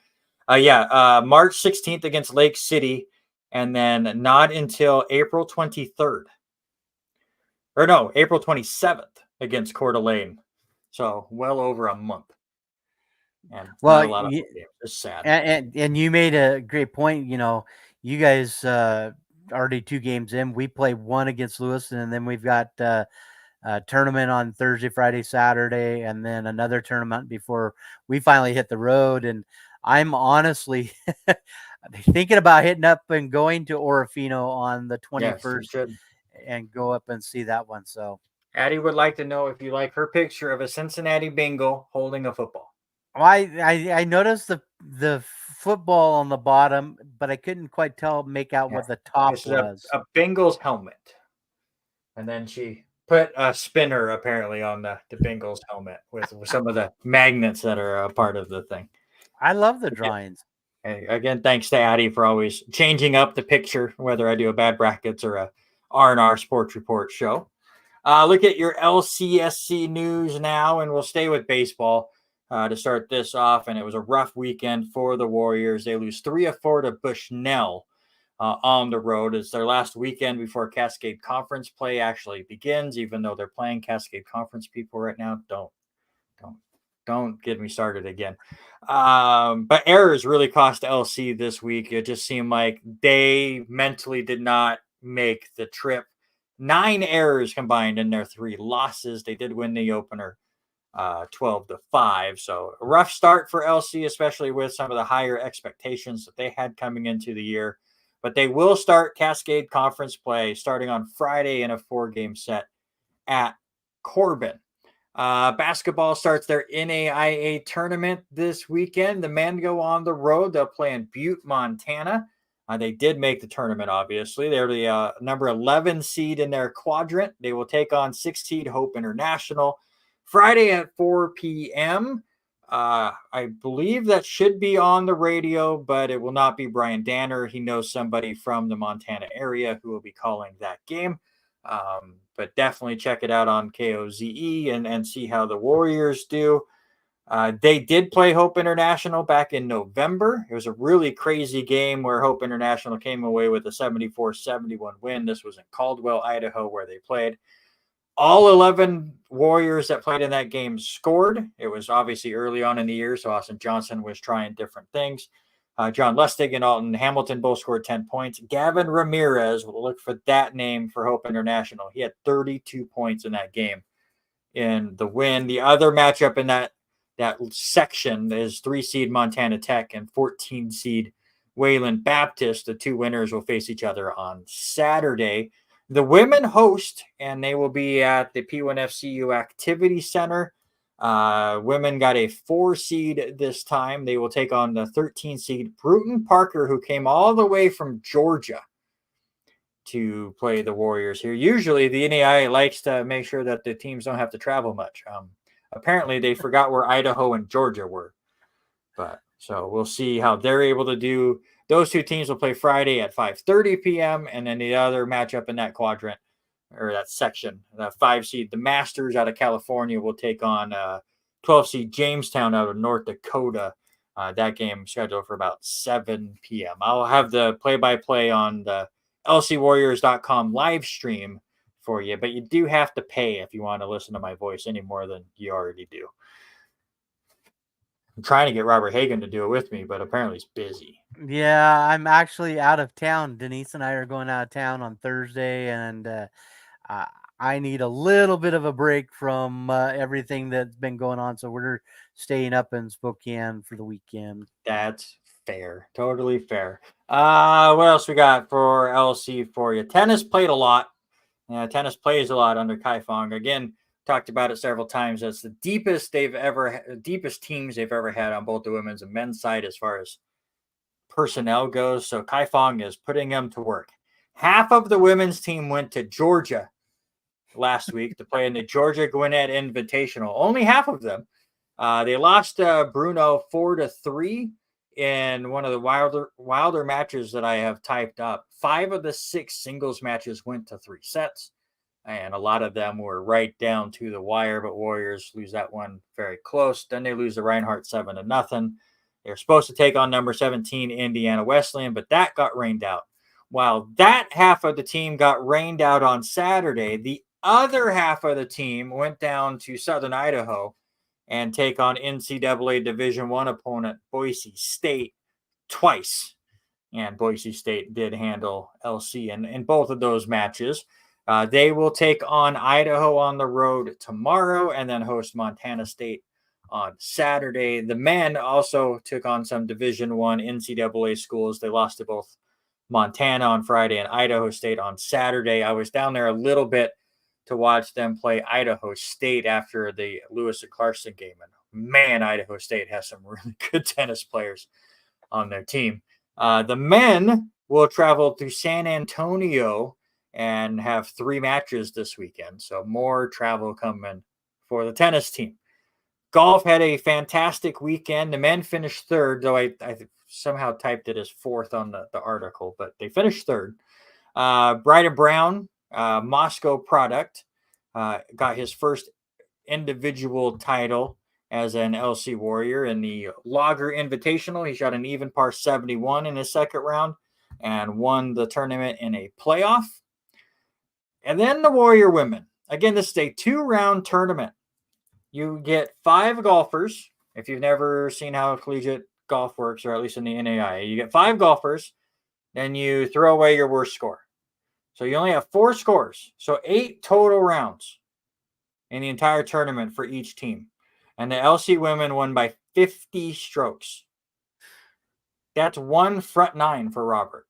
March 16th against Lake City, and then not until April 23rd. Or no, April 27th against Coeur d'Alene. So well over a month. And not a lot of games. It's sad. And you made a great point. You know, you guys already 2 games in. We play 1 against Lewiston, and then we've got a tournament on Thursday, Friday, Saturday, and then another tournament before we finally hit the road. And I'm honestly thinking about hitting up and going to Orofino on the 21st and go up and see that one. So Addie would like to know if you like her picture of a Cincinnati Bengal holding a football. I noticed the football on the bottom, but I couldn't quite make out what the top was. A Bengals helmet. And then she put a spinner apparently on the Bengals helmet with some of the magnets that are a part of the thing. I love the drawings. Again, thanks to Addie for always changing up the picture, whether I do a Bad Brackets or a R&R Sports Report show. Look at your LCSC news now, and we'll stay with baseball to start this off. And it was a rough weekend for the Warriors. They lose 3 of 4 to Bushnell on the road. It's their last weekend before Cascade Conference play actually begins, even though they're playing Cascade Conference people right now. Don't get me started again. But errors really cost LC this week. It just seemed like they mentally did not make the trip. 9 errors combined in their 3 losses. They did win the opener 12-5. So a rough start for LC, especially with some of the higher expectations that they had coming into the year. But they will start Cascade Conference play starting on Friday in a 4-game set at Corbin. Basketball starts their NAIA tournament this weekend. The men go on the road. They'll play in Butte, Montana. They did make the tournament, obviously. They're the number 11 seed in their quadrant. They will take on 6 seed Hope International Friday at 4 p.m. I believe that should be on the radio, but it will not be Brian Danner. He knows somebody from the Montana area who will be calling that game. But definitely check it out on KOZE and see how the Warriors do. They did play Hope International back in November. It was a really crazy game where Hope International came away with a 74-71 win. This was in Caldwell, Idaho, where they played. All 11 Warriors that played in that game scored. It was obviously early on in the year, so Austin Johnson was trying different things. John Lustig and Alton Hamilton both scored 10 points. Gavin Ramirez, we'll look for that name for Hope International. He had 32 points in that game in the win. The other matchup in that section is 3-seed Montana Tech and 14-seed Wayland Baptist. The 2 winners will face each other on Saturday. The women host, and they will be at the P1FCU Activity Center. Women got a 4-seed this time. They will take on the 13-seed Bruton Parker, who came all the way from Georgia to play the Warriors here. Usually the NAIA likes to make sure that the teams don't have to travel much. Apparently they forgot where Idaho and Georgia were. But so we'll see how they're able to do. Those two teams will play Friday at 5:30 p.m. And then the other matchup in that quadrant or that section, the 5 seed, the Masters out of California will take on 12 seed Jamestown out of North Dakota. That game scheduled for about 7 p.m. I'll have the play-by-play on the lcwarriors.com live stream for you, but you do have to pay if you want to listen to my voice any more than you already do. I'm trying to get Robert Hagan to do it with me, but apparently he's busy. Yeah, I'm actually out of town. Denise and I are going out of town on Thursday, and I need a little bit of a break from everything that's been going on. So we're staying up in Spokane for the weekend. That's fair. Totally fair. What else we got for LC for you? Tennis played a lot. Tennis plays a lot under Kai Fong. Again, talked about it several times. That's the deepest teams they've ever had on both the women's and men's side as far as personnel goes. So Kai Fong is putting them to work. Half of the women's team went to Georgia last week to play in the Georgia Gwinnett Invitational. Only half of them. They lost Bruno 4-3 in one of the wilder matches that I have typed up. 5 of the 6 singles matches went to 3 sets, and a lot of them were right down to the wire, but Warriors lose that one very close. Then they lose the Reinhardt 7-0. They're supposed to take on number 17 Indiana Wesleyan, but that got rained out. While that half of the team got rained out on Saturday, the other half of the team went down to Southern Idaho and take on NCAA Division I opponent Boise State twice. And Boise State did handle LC in both of those matches. They will take on Idaho on the road tomorrow and then host Montana State on Saturday. The men also took on some Division I NCAA schools. They lost to both Montana on Friday and Idaho State on Saturday. I was down there a little bit to watch them play Idaho State after the Lewis and Clarkson game. And man, Idaho State has some really good tennis players on their team. The men will travel to San Antonio and have 3 matches this weekend. So more travel coming for the tennis team. Golf had a fantastic weekend. The men finished 3rd, though I somehow typed it as 4th on the article, but they finished 3rd. Bryden Brown, Moscow product, got his first individual title as an LC Warrior in the Lager Invitational. He shot an even par 71 in his second round and won the tournament in a playoff. And then the Warrior women. Again, this is a 2-round tournament. You get 5 golfers. If you've never seen how collegiate golf works, or at least in the NAIA, you get 5 golfers, then you throw away your worst score. So you only have 4 scores. So 8 total rounds in the entire tournament for each team. And the LC women won by 50 strokes. That's 1 front 9 for Robert.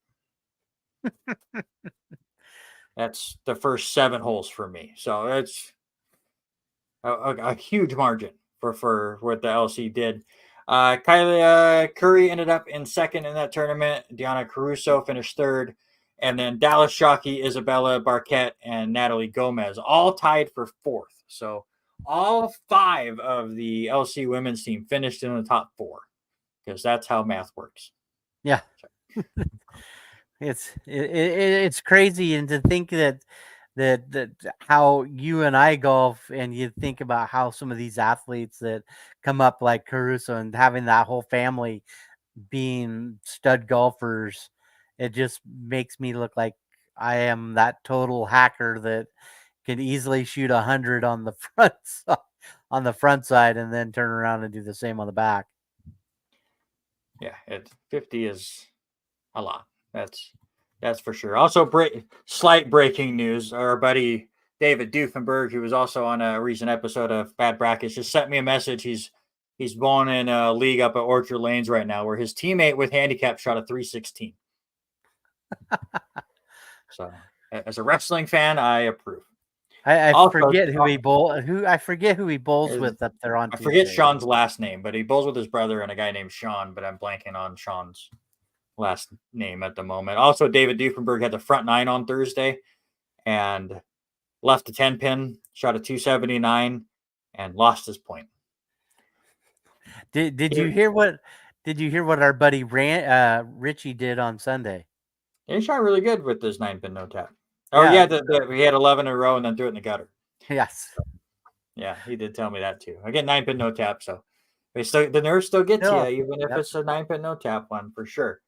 That's the first 7 holes for me. So it's a huge margin for what the LC did. Kylie Curry ended up in 2nd in that tournament. Deanna Caruso finished 3rd. And then Dallas Shockey, Isabella Barquette, and Natalie Gomez all tied for 4th. So all 5 of the LC women's team finished in the top 4 because that's how math works. Yeah. It's crazy, and to think that how you and I golf, and you think about how some of these athletes that come up like Caruso and having that whole family being stud golfers, it just makes me look like I am that total hacker that can easily shoot 100 on the front side and then turn around and do the same on the back. Yeah, 50 is a lot. That's for sure. Also, slight breaking news. Our buddy David Doofenberg, who was also on a recent episode of Bad Brackets, just sent me a message. He's born in a league up at Orchard Lanes right now where his teammate with handicap shot a 316. So, as a wrestling fan, I approve. I forget who he bowls with up there on Tuesday. I forget Sean's last name, but he bowls with his brother and a guy named Sean, but I'm blanking on Sean's last name at the moment. Also, David Diefenberg had the front nine on Thursday and left a 10 pin, shot a 279, and lost his point. Did you hear what our buddy Richie did on Sunday? He shot really good with this 9 pin no tap. Oh Yeah. he had 11 in a row and then threw it in the gutter. Yes. Yeah, he did tell me that too. I get 9 pin no tap, so the nerves still get to you, even if it's a 9 pin no tap one for sure.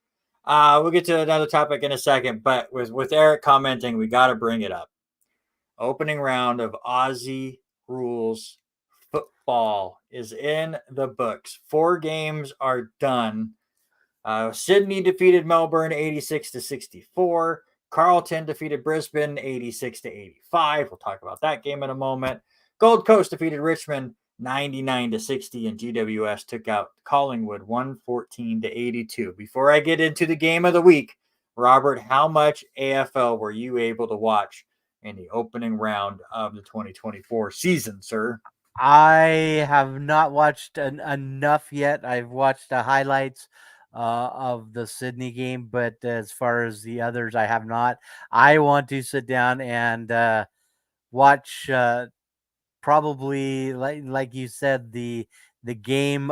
We'll get to another topic in a second, but with Eric commenting, we got to bring it up. Opening round of Aussie Rules football is in the books. 4 games are done. Sydney defeated Melbourne 86-64. Carlton defeated Brisbane 86-85. We'll talk about that game in a moment. Gold Coast defeated Richmond 99-60, and GWS took out Collingwood 114-82. Before I get into the game of the week, Robert, how much AFL were you able to watch in the opening round of the 2024 season, sir? I have not watched enough yet. I've watched the highlights of the Sydney game, but as far as the others, I have not. I want to sit down and watch probably like you said the game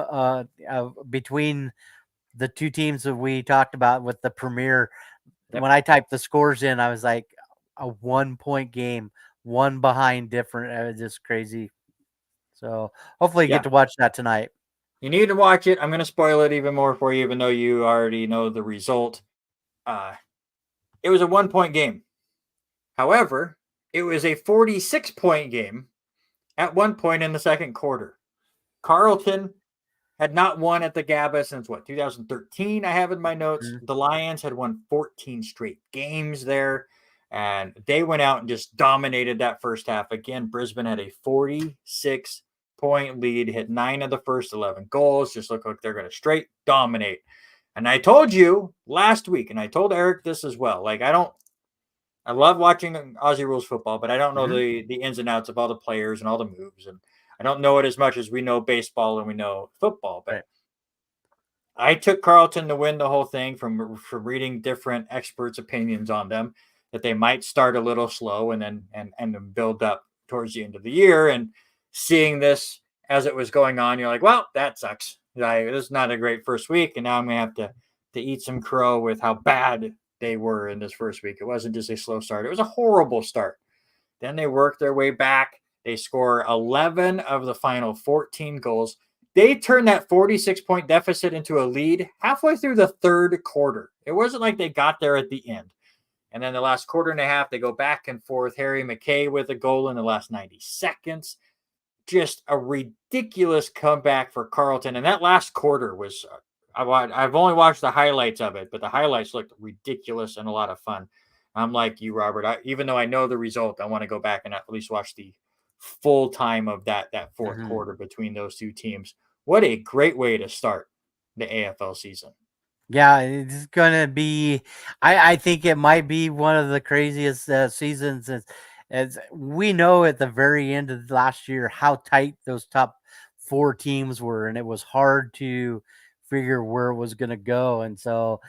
between the two teams that we talked about with the Premier. Yep. When I typed the scores in, I was like a 1-point game, one behind different. It was just crazy. So hopefully you get to watch that tonight. You need to watch it. I'm going to spoil it even more for you, even though you already know the result. It was a 1-point game. However, it was a 46-point game at one point in the second quarter. Carlton had not won at the Gabba since 2013, I have in my notes. Mm-hmm. The Lions had won 14 straight games there, and they went out and just dominated that first half. Again, Brisbane had a 46-point lead, hit 9 of the first 11 goals, just look like they're going to straight dominate. And I told you last week, and I told Eric this as well, like I love watching Aussie Rules football, but I don't know the ins and outs of all the players and all the moves, and I don't know it as much as we know baseball and we know football. But I took Carlton to win the whole thing from reading different experts' opinions on them, that they might start a little slow and then build up towards the end of the year. And seeing this as it was going on, you're like, well, that sucks. This is not a great first week, and now I'm gonna have to eat some crow with how bad they were in this first week. It wasn't just a slow start. It was a horrible start. Then they worked their way back. They score 11 of the final 14 goals. They turned that 46-point deficit into a lead halfway through the third quarter. It wasn't like they got there at the end. And then the last quarter and a half, they go back and forth. Harry McKay with a goal in the last 90 seconds. Just a ridiculous comeback for Carlton. And that last quarter was... I've only watched the highlights of it, but the highlights looked ridiculous and a lot of fun. I'm like you, Robert. Even though I know the result, I want to go back and at least watch the full time of that fourth quarter between those two teams. What a great way to start the AFL season. Yeah, it's going to be, I think it might be one of the craziest seasons as we know at the very end of last year how tight those top 4 teams were, and it was hard to figure where it was going to go. And so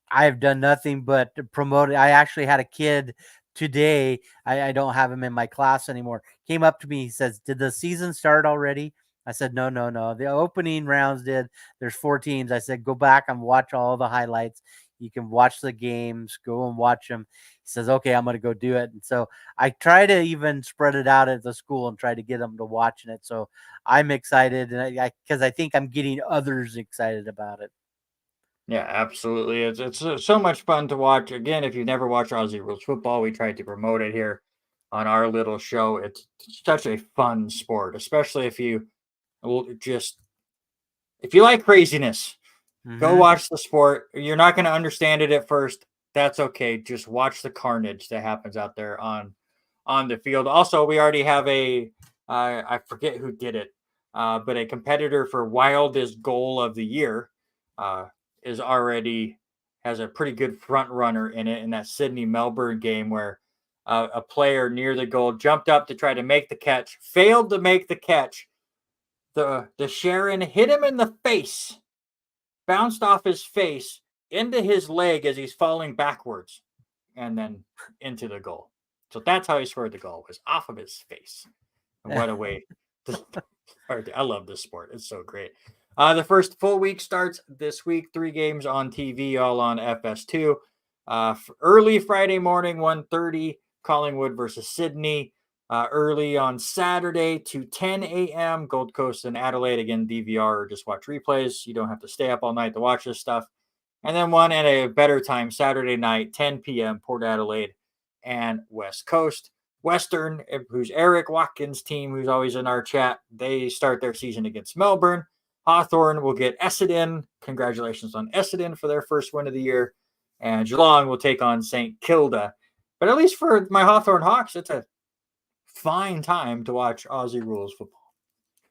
I've done nothing but promote it. I actually had a kid today. I don't have him in my class anymore. Came up to me. He says, "Did the season start already?" I said, no. The opening rounds did. There's 4 teams. I said, go back and watch all the highlights. You can watch the games, go and watch them. He says, okay, I'm going to go do it. And so I try to even spread it out at the school and try to get them to watching it. So I'm excited, and because I think I'm getting others excited about it. Yeah, absolutely. It's so much fun to watch. Again, if you've never watched Aussie Rules football, we tried to promote it here on our little show. It's such a fun sport, especially if you like craziness. Go watch the sport. You're not going to understand it at first. That's okay. Just watch the carnage that happens out there on the field. Also, we already have I forget who did it, but a competitor for wildest goal of the year has a pretty good front runner in it in that Sydney Melbourne game where a player near the goal jumped up to try to make the catch, failed to make the catch. The Sharon hit him in the face, bounced off his face, into his leg as he's falling backwards and then into the goal. So that's how he scored the goal, was off of his face. And what a way to I love this sport. It's so great. The first full week starts this week. 3 games on TV, all on FS2. Early Friday morning, 1:30, Collingwood versus Sydney. Early on Saturday to 10 a.m., Gold Coast and Adelaide. Again, DVR or just watch replays. You don't have to stay up all night to watch this stuff. And then one at a better time, Saturday night, 10 p.m., Port Adelaide and West Coast. Western, who's Eric Watkins' team, who's always in our chat, they start their season against Melbourne. Hawthorn will get Essendon. Congratulations on Essendon for their first win of the year. And Geelong will take on St. Kilda. But at least for my Hawthorn Hawks, it's a fine time to watch Aussie rules football.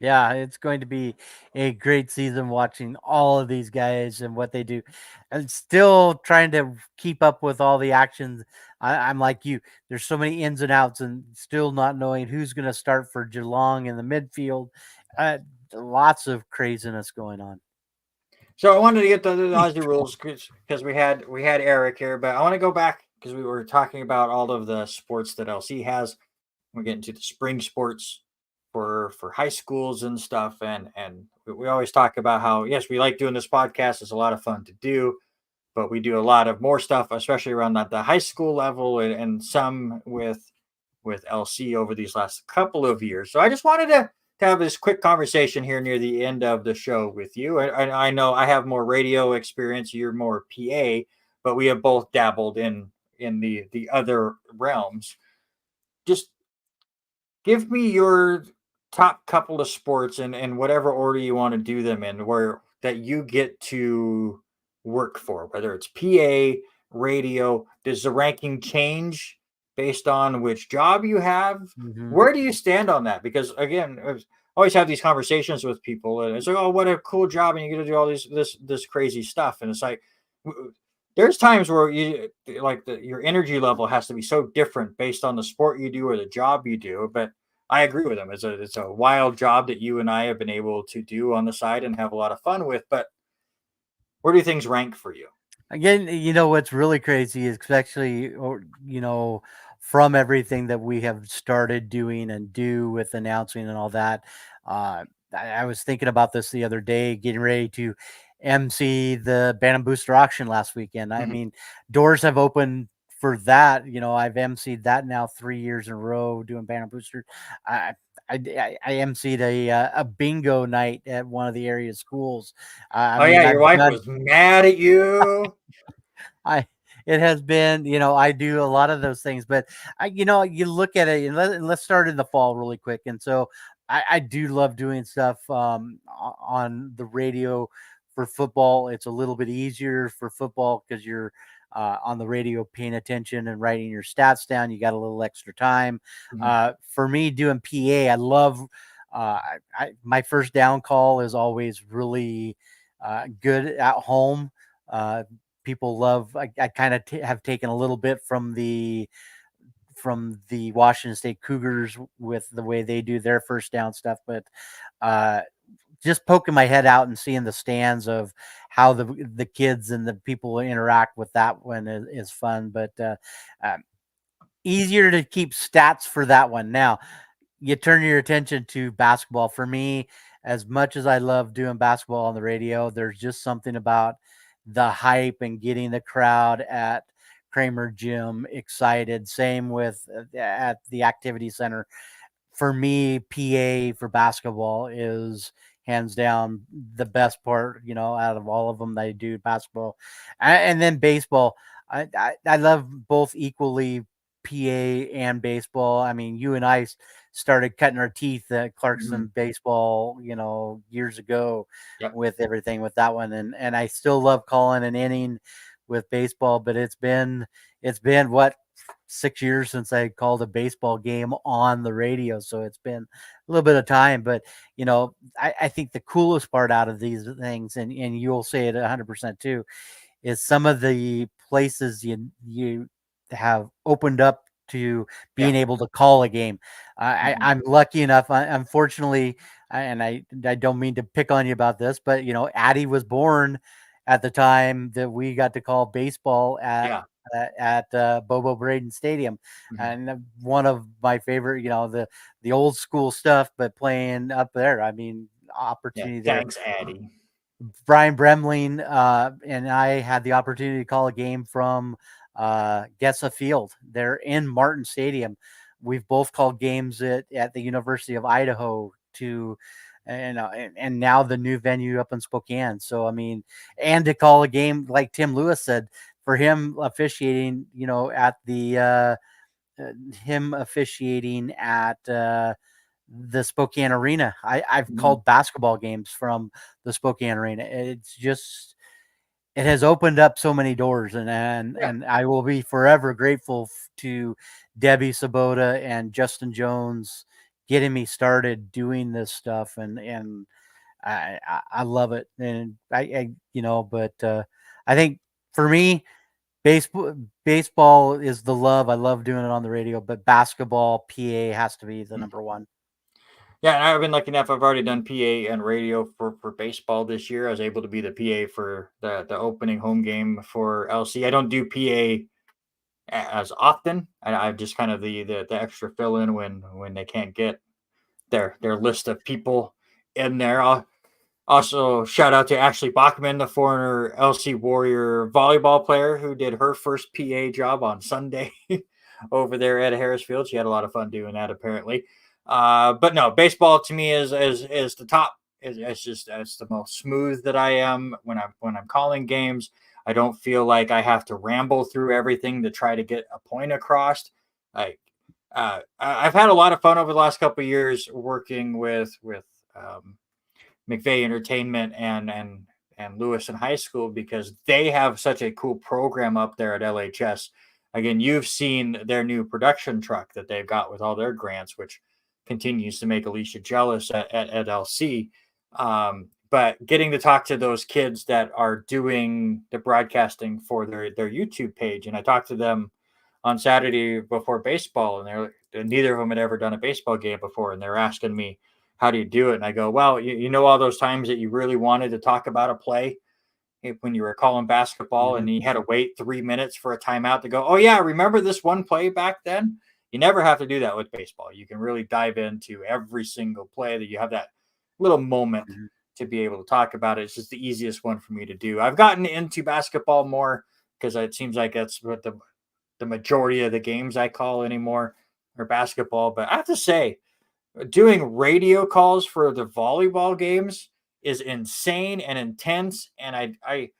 Yeah, it's going to be a great season watching all of these guys and what they do. And still trying to keep up with all the actions. I'm like you. There's so many ins and outs and still not knowing who's going to start for Geelong in the midfield. Lots of craziness going on. So I wanted to get the Aussie rules because we had Eric here, but I want to go back because we were talking about all of the sports that LC has. We're getting to the spring sports for high schools and stuff, and we always talk about how, yes, we like doing this podcast. It's a lot of fun to do, but we do a lot of more stuff, especially around the high school level and some with LC over these last couple of years. So I just wanted to have this quick conversation here near the end of the show with you. I know I have more radio experience, you're more PA, but we have both dabbled in the other realms. Just give me your top couple of sports and whatever order you want to do them in, where that you get to work for, whether it's PA, radio. Does the ranking change based on which job you have? Mm-hmm. Where do you stand on that? Because again, I always have these conversations with people, and it's like, oh, what a cool job, and you get to do all this crazy stuff, and it's like, there's times where you like your energy level has to be so different based on the sport you do or the job you do. But I agree with him. It's a wild job that you and I have been able to do on the side and have a lot of fun with. But where do things rank for you? Again, what's really crazy is especially, from everything that we have started doing and do with announcing and all that. I was thinking about this the other day, getting ready to MC the Bantam Booster auction last weekend. I mean, doors have opened for that. I've MC'd that now 3 years in a row doing Bantam Booster. I MC'd a bingo night at one of the area schools. Your wife was mad at you. It has been, I do a lot of those things, but you look at it, and let's start in the fall really quick. And so I do love doing stuff on the radio for football. It's a little bit easier for football because you're on the radio paying attention and writing your stats down. You got a little extra time. For me, doing PA, I love my first down call is always really good at home. People love. I kind of have taken a little bit from the Washington State Cougars with the way they do their first down stuff, but just poking my head out and seeing the stands of how the kids and the people interact with that one is fun. But easier to keep stats for that one. Now you turn your attention to basketball. For me, as much as I love doing basketball on the radio, there's just something about the hype and getting the crowd at Kramer Gym excited. Same with at the activity center. For me, PA for basketball is hands down the best part, out of all of them that I do basketball. And then baseball. I love both equally, PA and baseball. I mean, you and I started cutting our teeth at Clarkson baseball, years ago with everything with that one. And I still love calling an inning with baseball, but it's been what, 6 years since I called a baseball game on the radio. So it's been a little bit of time, but I think the coolest part out of these things, and you'll say it 100% too, is some of the places you have opened up to being able to call a game. I'm lucky enough, unfortunately, and I don't mean to pick on you about this, but Addie was born at the time that we got to call baseball Yeah. at Bobo Braden Stadium, Mhm. and one of my favorite, the old school stuff, but playing up there. I mean, Yeah. opportunity there. Thanks, Addy. Brian Bremling and I had the opportunity to call a game from Gessa Field. They're in Martin Stadium. We've both called games at the University of Idaho and now the new venue up in Spokane. So I mean, and to call a game like Tim Lewis said, for him officiating, at him officiating at the Spokane Arena. I've Mhm. called basketball games from the Spokane Arena. It has opened up so many doors, Yeah. and I will be forever grateful to Debbie Sabota and Justin Jones getting me started doing this stuff, and I love it, and but I think for me, baseball is the love. I love doing it on the radio, but basketball PA has to be the number one. Yeah, and I've been lucky enough. I've already done PA and radio for baseball this year. I was able to be the PA for the opening home game for LC. I don't do PA as often. I'm just kind of the extra fill in when they can't get their list of people in there. I'll also shout out to Ashley Bachman, the former LC Warrior volleyball player who did her first PA job on Sunday over there at Harris Field. She had a lot of fun doing that, apparently. But no, baseball to me is the top. It's the most smooth that I am when I'm calling games. I don't feel like I have to ramble through everything to try to get a point across. Like I've had a lot of fun over the last couple of years working with McVeigh Entertainment and Lewis in high school because they have such a cool program up there at LHS. Again, you've seen their new production truck that they've got with all their grants, which continues to make Alicia jealous at LC. But getting to talk to those kids that are doing the broadcasting for their YouTube page, and I talked to them on Saturday before baseball, and neither of them had ever done a baseball game before, and they're asking me, "How do you do it?" And I go, "Well, you know all those times that you really wanted to talk about a play when you were calling basketball, Mhm. and you had to wait 3 minutes for a timeout to go, oh yeah, remember this one play back then?" You never have to do that with baseball. You can really dive into every single play that you have that little moment Mhm. to be able to talk about it. It's just the easiest one for me to do. I've gotten into basketball more because it seems like that's what the majority of the games I call anymore are basketball. But I have to say, doing radio calls for the volleyball games is insane and intense. And I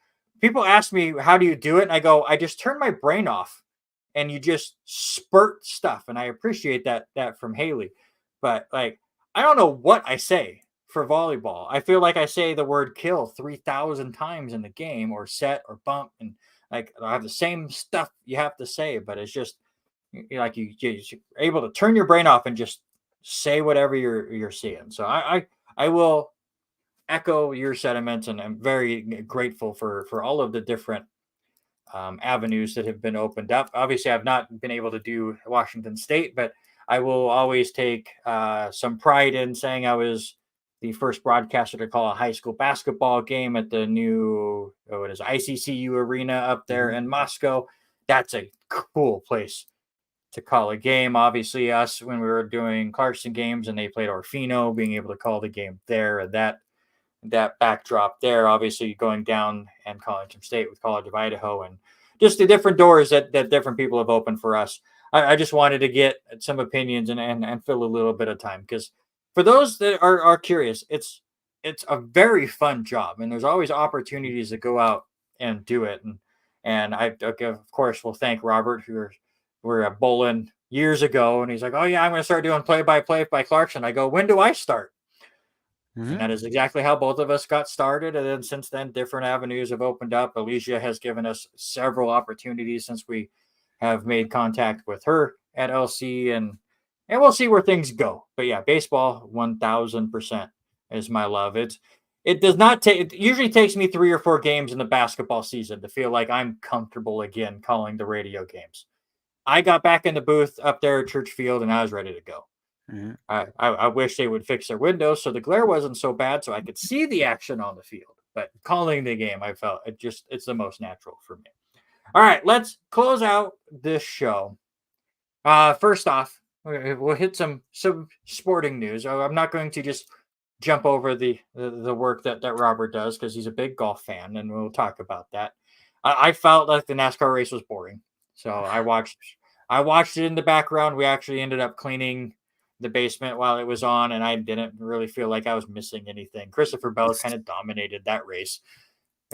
people ask me, how do you do it? And I go, I just turn my brain off and you just spurt stuff. And I appreciate that from Haley. But like, I don't know what I say for volleyball. I feel like I say the word kill 3,000 times in the game, or set or bump. And like, I have the same stuff you have to say, but it's just like you're able to turn your brain off and just say whatever you're seeing. So I will echo your sentiments, and I'm very grateful for all of the different avenues that have been opened up. Obviously, I've not been able to do Washington State, but I will always take some pride in saying I was the first broadcaster to call a high school basketball game at the new it is ICCU arena up there Mhm. in Moscow. That's a cool place to call a game. Obviously, us when we were doing Clarkson games and they played Orfino, being able to call the game there, and that backdrop there, obviously going down and calling some state with College of Idaho, and just the different doors that different people have opened for us. I just wanted to get some opinions and fill a little bit of time, because for those that are curious, it's a very fun job, and there's always opportunities to go out and do it. And I of course will thank Robert, who were at bowling years ago, and he's like, "Oh yeah, I'm going to start doing play by play by Clarkson." I go, "When do I start?" And Mhm. that is exactly how both of us got started. And then since then, different avenues have opened up. Alicia has given us several opportunities since we have made contact with her at LC, and we'll see where things go. But yeah, baseball 1000% is my love. It does not take it usually takes me 3 or 4 games in the basketball season to feel like I'm comfortable again calling the radio games. I got back in the booth up there at Church Field and I was ready to go. Mhm. I wish they would fix their windows so the glare wasn't so bad so I could see the action on the field. but calling the game, I felt it's the most natural for me. All right, let's close out this show. First off, we'll hit some sporting news. I'm not going to just jump over the work that Robert does because he's a big golf fan, and we'll talk about that. I felt like the NASCAR race was boring, so I watched it in the background. We actually ended up cleaning the basement while it was on, and I didn't really feel like I was missing anything. Christopher Bell kind of dominated that race,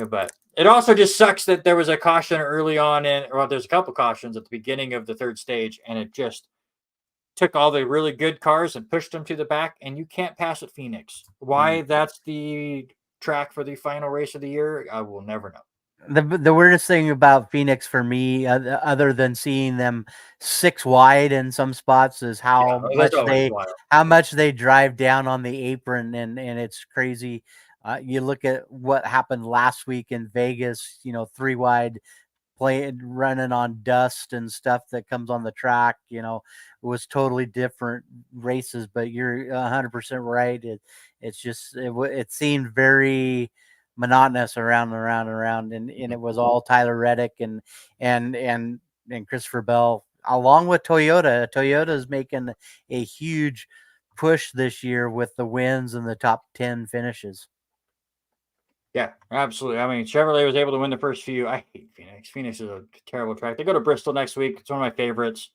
but it also just sucks that there was a caution early on, there's a couple cautions at the beginning of the third stage, and it just took all the really good cars and pushed them to the back, and you can't pass at Phoenix. Why that's the track for the final race of the year, I will never know. The weirdest thing about Phoenix for me, other than seeing them 6 wide in some spots, is how much they drive down on the apron, and it's crazy. You look at what happened last week in Vegas, 3 wide, running on dust and stuff that comes on the track. It was totally different races, but you're 100% right. It's just it seemed very monotonous around and around and around, and it was all Tyler Reddick and Christopher Bell along with Toyota. Toyota is making a huge push this year with the wins and the top 10 finishes. Yeah, absolutely. I mean, Chevrolet was able to win the first few. I hate Phoenix. Phoenix is a terrible track. They go to Bristol next week. It's one of my favorites.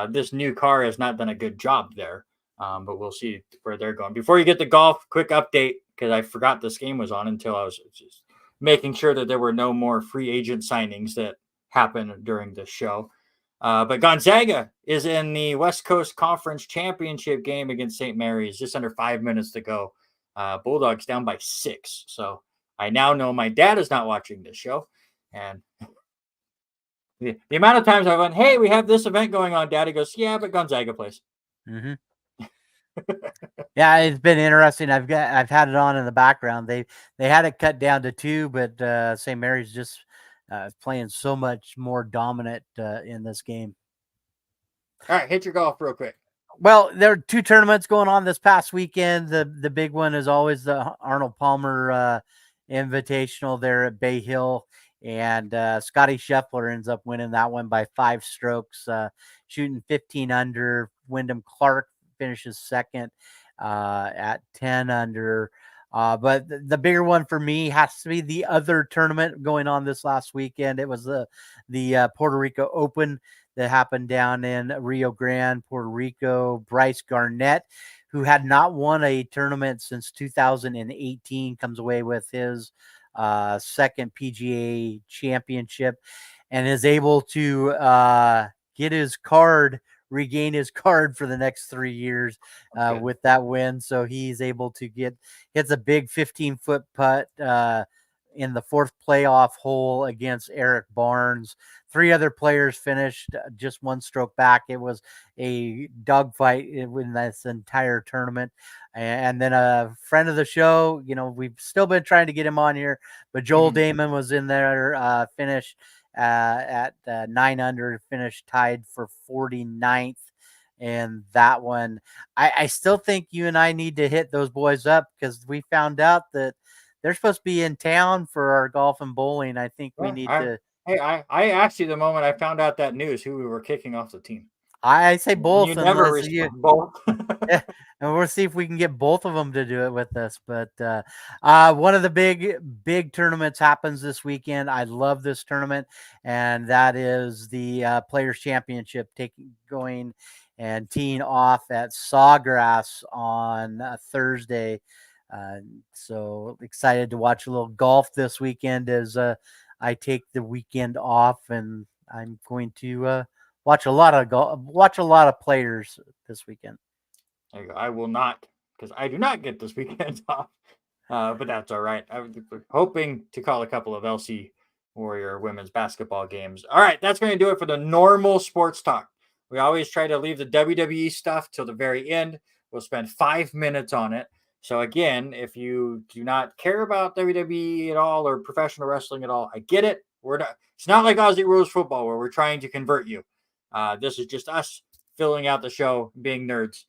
This new car has not done a good job there, but we'll see where they're going. Before you get to golf, quick update, because I forgot this game was on until I was just making sure that there were no more free agent signings that happened during the show. But Gonzaga is in the West Coast Conference Championship game against St. Mary's, just under 5 minutes to go. Bulldogs down by 6. So I now know my dad is not watching this show. And the amount of times I went, hey, we have this event going on, Daddy goes, yeah, but Gonzaga plays. Mm-hmm. Yeah, it's been interesting. I've had it on in the background. They had it cut down to 2, but St. Mary's just playing so much more dominant in this game. All right, hit your golf real quick. Well, there are 2 tournaments going on this past weekend. The big one is always the Arnold Palmer Invitational there at Bay Hill, and Scotty Scheffler ends up winning that one by 5 strokes, shooting 15 under. Wyndham Clark finishes second at 10 under. But the bigger one for me has to be the other tournament going on this last weekend. It was the Puerto Rico Open that happened down in Rio Grande, Puerto Rico. Bryce Garnett, who had not won a tournament since 2018, comes away with his second PGA championship and is able to regain his card for the next 3 years with that win. So he's able to hits a big 15-foot putt in the 4th playoff hole against Eric Barnes. 3 other players finished just 1 stroke back. It was a dogfight in this entire tournament. And then a friend of the show, we've still been trying to get him on here, but Joel Damon was in there, finished at 9 under, finished tied for 49th. And that one, I still think you and I need to hit those boys up, because we found out that they're supposed to be in town for our golf and bowling. I think we need to. Hey, I asked you the moment I found out that news who we were kicking off the team. I say both. You never respond. Both. Yeah, and we'll see if we can get both of them to do it with us. But one of the big tournaments happens this weekend. I love this tournament, and that is the Players Championship going and teeing off at Sawgrass on Thursday. So excited to watch a little golf this weekend as I take the weekend off, and I'm going to watch a lot of players this weekend. There you go. I will not, because I do not get this weekend off, but that's all right. I'm hoping to call a couple of LC Warrior women's basketball games. All right, that's going to do it for the normal sports talk. We always try to leave the WWE stuff till the very end. We'll spend 5 minutes on it. So again, if you do not care about WWE at all or professional wrestling at all, I get it. It's not like Aussie Rules Football where we're trying to convert you. This is just us filling out the show, being nerds.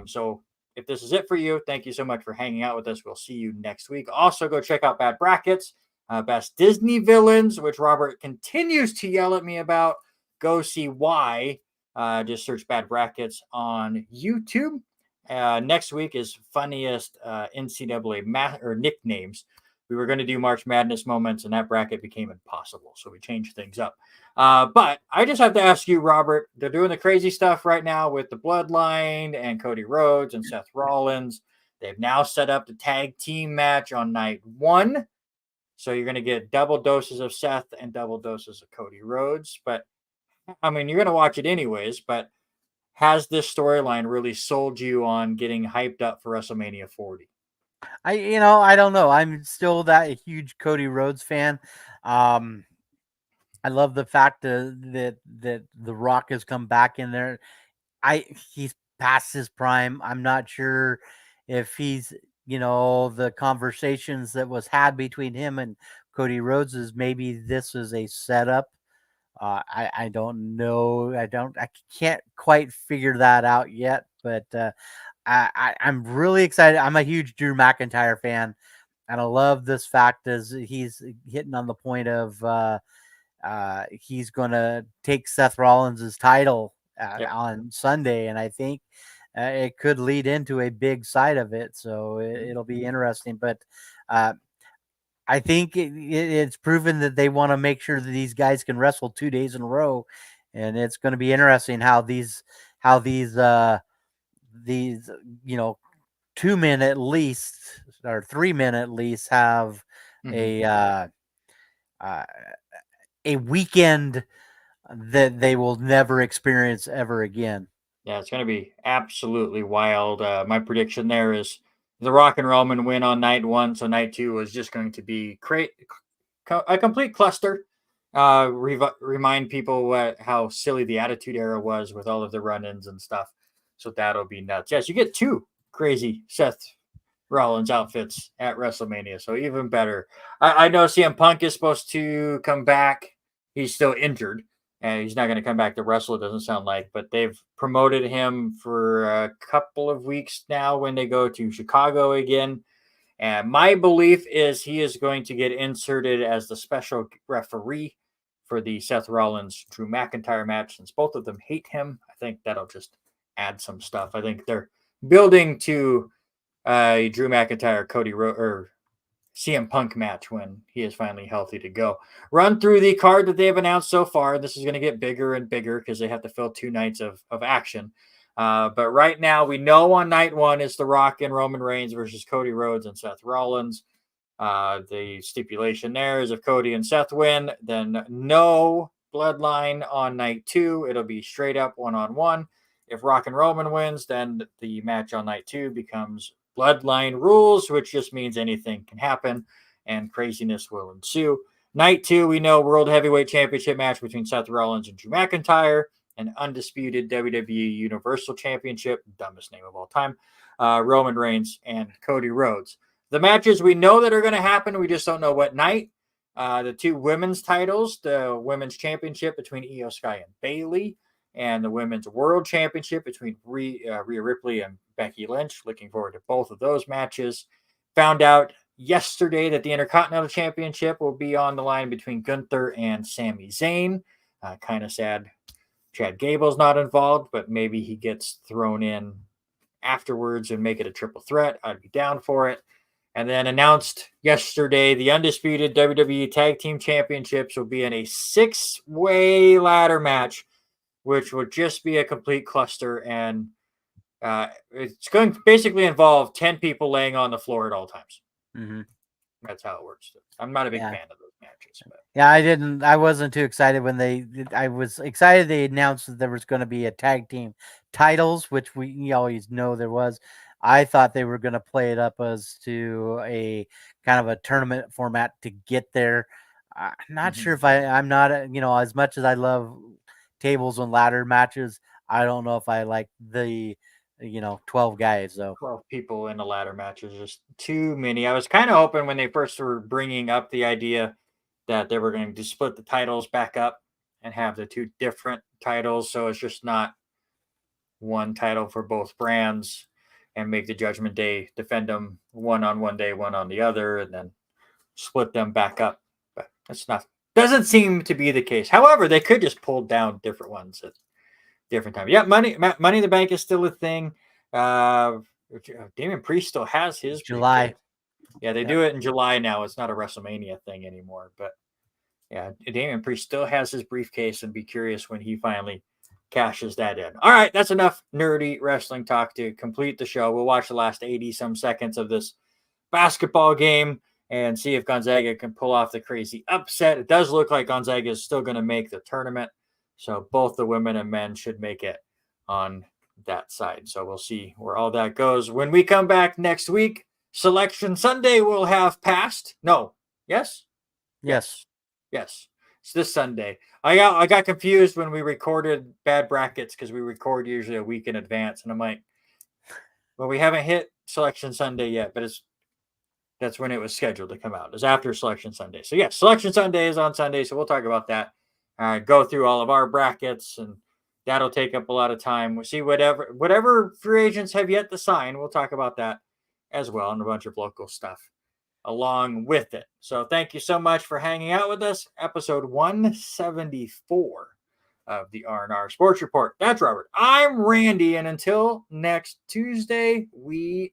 So if this is it for you, thank you so much for hanging out with us. We'll see you next week. Also, go check out Bad Brackets, Best Disney Villains, which Robert continues to yell at me about. Go see why. Just search Bad Brackets on YouTube. Next week is funniest NCAA or nicknames. We were going to do March Madness moments, and that bracket became impossible, so we changed things up. But I just have to ask you, Robert, they're doing the crazy stuff right now with the Bloodline and Cody Rhodes and Seth Rollins. They've now set up the tag team match on night 1. So you're going to get double doses of Seth and double doses of Cody Rhodes. But, I mean, you're going to watch it anyways, but has this storyline really sold you on getting hyped up for WrestleMania 40? I don't know. I'm still that huge Cody Rhodes fan. I love the fact that The Rock has come back in there. He's past his prime. I'm not sure if he's, the conversations that was had between him and Cody Rhodes is maybe this is a setup. I don't know. I can't quite figure that out yet, but I'm really excited. I'm a huge Drew McIntyre fan, and I love this fact as he's hitting on the point of he's going to take Seth Rollins' title on Sunday, and I think it could lead into a big side of it. So it'll be interesting. But I think it's proven that they want to make sure that these guys can wrestle 2 days in a row, and it's going to be interesting how these 2 men at least or 3 men at least have a weekend that they will never experience ever again. Yeah, it's going to be absolutely wild. My prediction there is The Rock and Roman win on night 1, so night 2 is just going to be a complete cluster. Remind people how silly the Attitude Era was with all of the run-ins and stuff. So that'll be nuts. Yes, you get 2 crazy Seth Rollins outfits at WrestleMania, so even better. I know CM Punk is supposed to come back. He's still injured, and he's not going to come back to wrestle, it doesn't sound like, but they've promoted him for a couple of weeks now when they go to Chicago again. And my belief is he is going to get inserted as the special referee for the Seth Rollins Drew McIntyre match, since both of them hate him. I think that'll just add some stuff. I think they're building to a Drew McIntyre or CM Punk match when he is finally healthy to go. Run through the card that they have announced so far. This is going to get bigger and bigger because they have to fill 2 nights of action. But right now, we know on night 1 is The Rock and Roman Reigns versus Cody Rhodes and Seth Rollins. The stipulation there is if Cody and Seth win, then no Bloodline on night 2. It'll be straight up 1-on-1. If Rock and Roman wins, then the match on night 2 becomes Bloodline rules, which just means anything can happen and craziness will ensue. Night 2, we know World Heavyweight Championship match between Seth Rollins and Drew McIntyre, an undisputed WWE Universal Championship, dumbest name of all time, Roman Reigns and Cody Rhodes. The matches we know that are going to happen, we just don't know what night. The 2 women's titles, the Women's Championship between Io Sky and Bayley, and the Women's World Championship between Rhea Ripley and Becky Lynch. Looking forward to both of those matches. Found out yesterday that the Intercontinental Championship will be on the line between Gunther and Sami Zayn. Kind of sad Chad Gable's not involved, but maybe he gets thrown in afterwards and make it a triple threat. I'd be down for it. And then announced yesterday, the undisputed WWE Tag Team Championships will be in a 6-way ladder match, which would just be a complete cluster. And it's going to basically involve 10 people laying on the floor at all times. Mm-hmm. That's how it works. I'm not a big fan of those matches. But. Yeah, I wasn't too excited when I was excited they announced that there was going to be a tag team titles, which we always know there was. I thought they were going to play it up as to a kind of a tournament format to get there. I'm not sure if I'm not, as much as I love tables and ladder matches, I don't know if I like the 12 guys though. 12 people in a ladder match is just too many. I was kind of hoping when they first were bringing up the idea that they were going to split the titles back up and have the 2 different titles, so it's just not one title for both brands. and make the Judgment Day defend them, one on one day, one on the other, and then split them back up. But that's not, doesn't seem to be the case. However, they could just pull down different ones at different times. Yeah, Money in the Bank is still a thing. Damian Priest still has his July. briefcase. Yeah, they do it in July now. It's not a WrestleMania thing anymore. But yeah, Damian Priest still has his briefcase, and be curious when he finally cashes that in. All right, that's enough nerdy wrestling talk to complete the show. We'll watch the last 80-some seconds of this basketball game and see if Gonzaga can pull off the crazy upset. It does look like Gonzaga is still going to make the tournament. So both the women and men should make it on that side. So we'll see where all that goes. When we come back next week, Selection Sunday will have passed. No. Yes? Yes. Yes. It's this Sunday. I got confused when we recorded Bad Brackets because we record usually a week in advance. And I'm like, well, we haven't hit Selection Sunday yet, but that's when it was scheduled to come out. It's after Selection Sunday. So, yeah, Selection Sunday is on Sunday. So we'll talk about that. Go through all of our brackets, and that'll take up a lot of time. We'll see whatever free agents have yet to sign. We'll talk about that as well, and a bunch of local stuff along with it. So thank you so much for hanging out with us. Episode 174 of the R&R Sports Report. That's Robert. I'm Randy, and until next Tuesday, we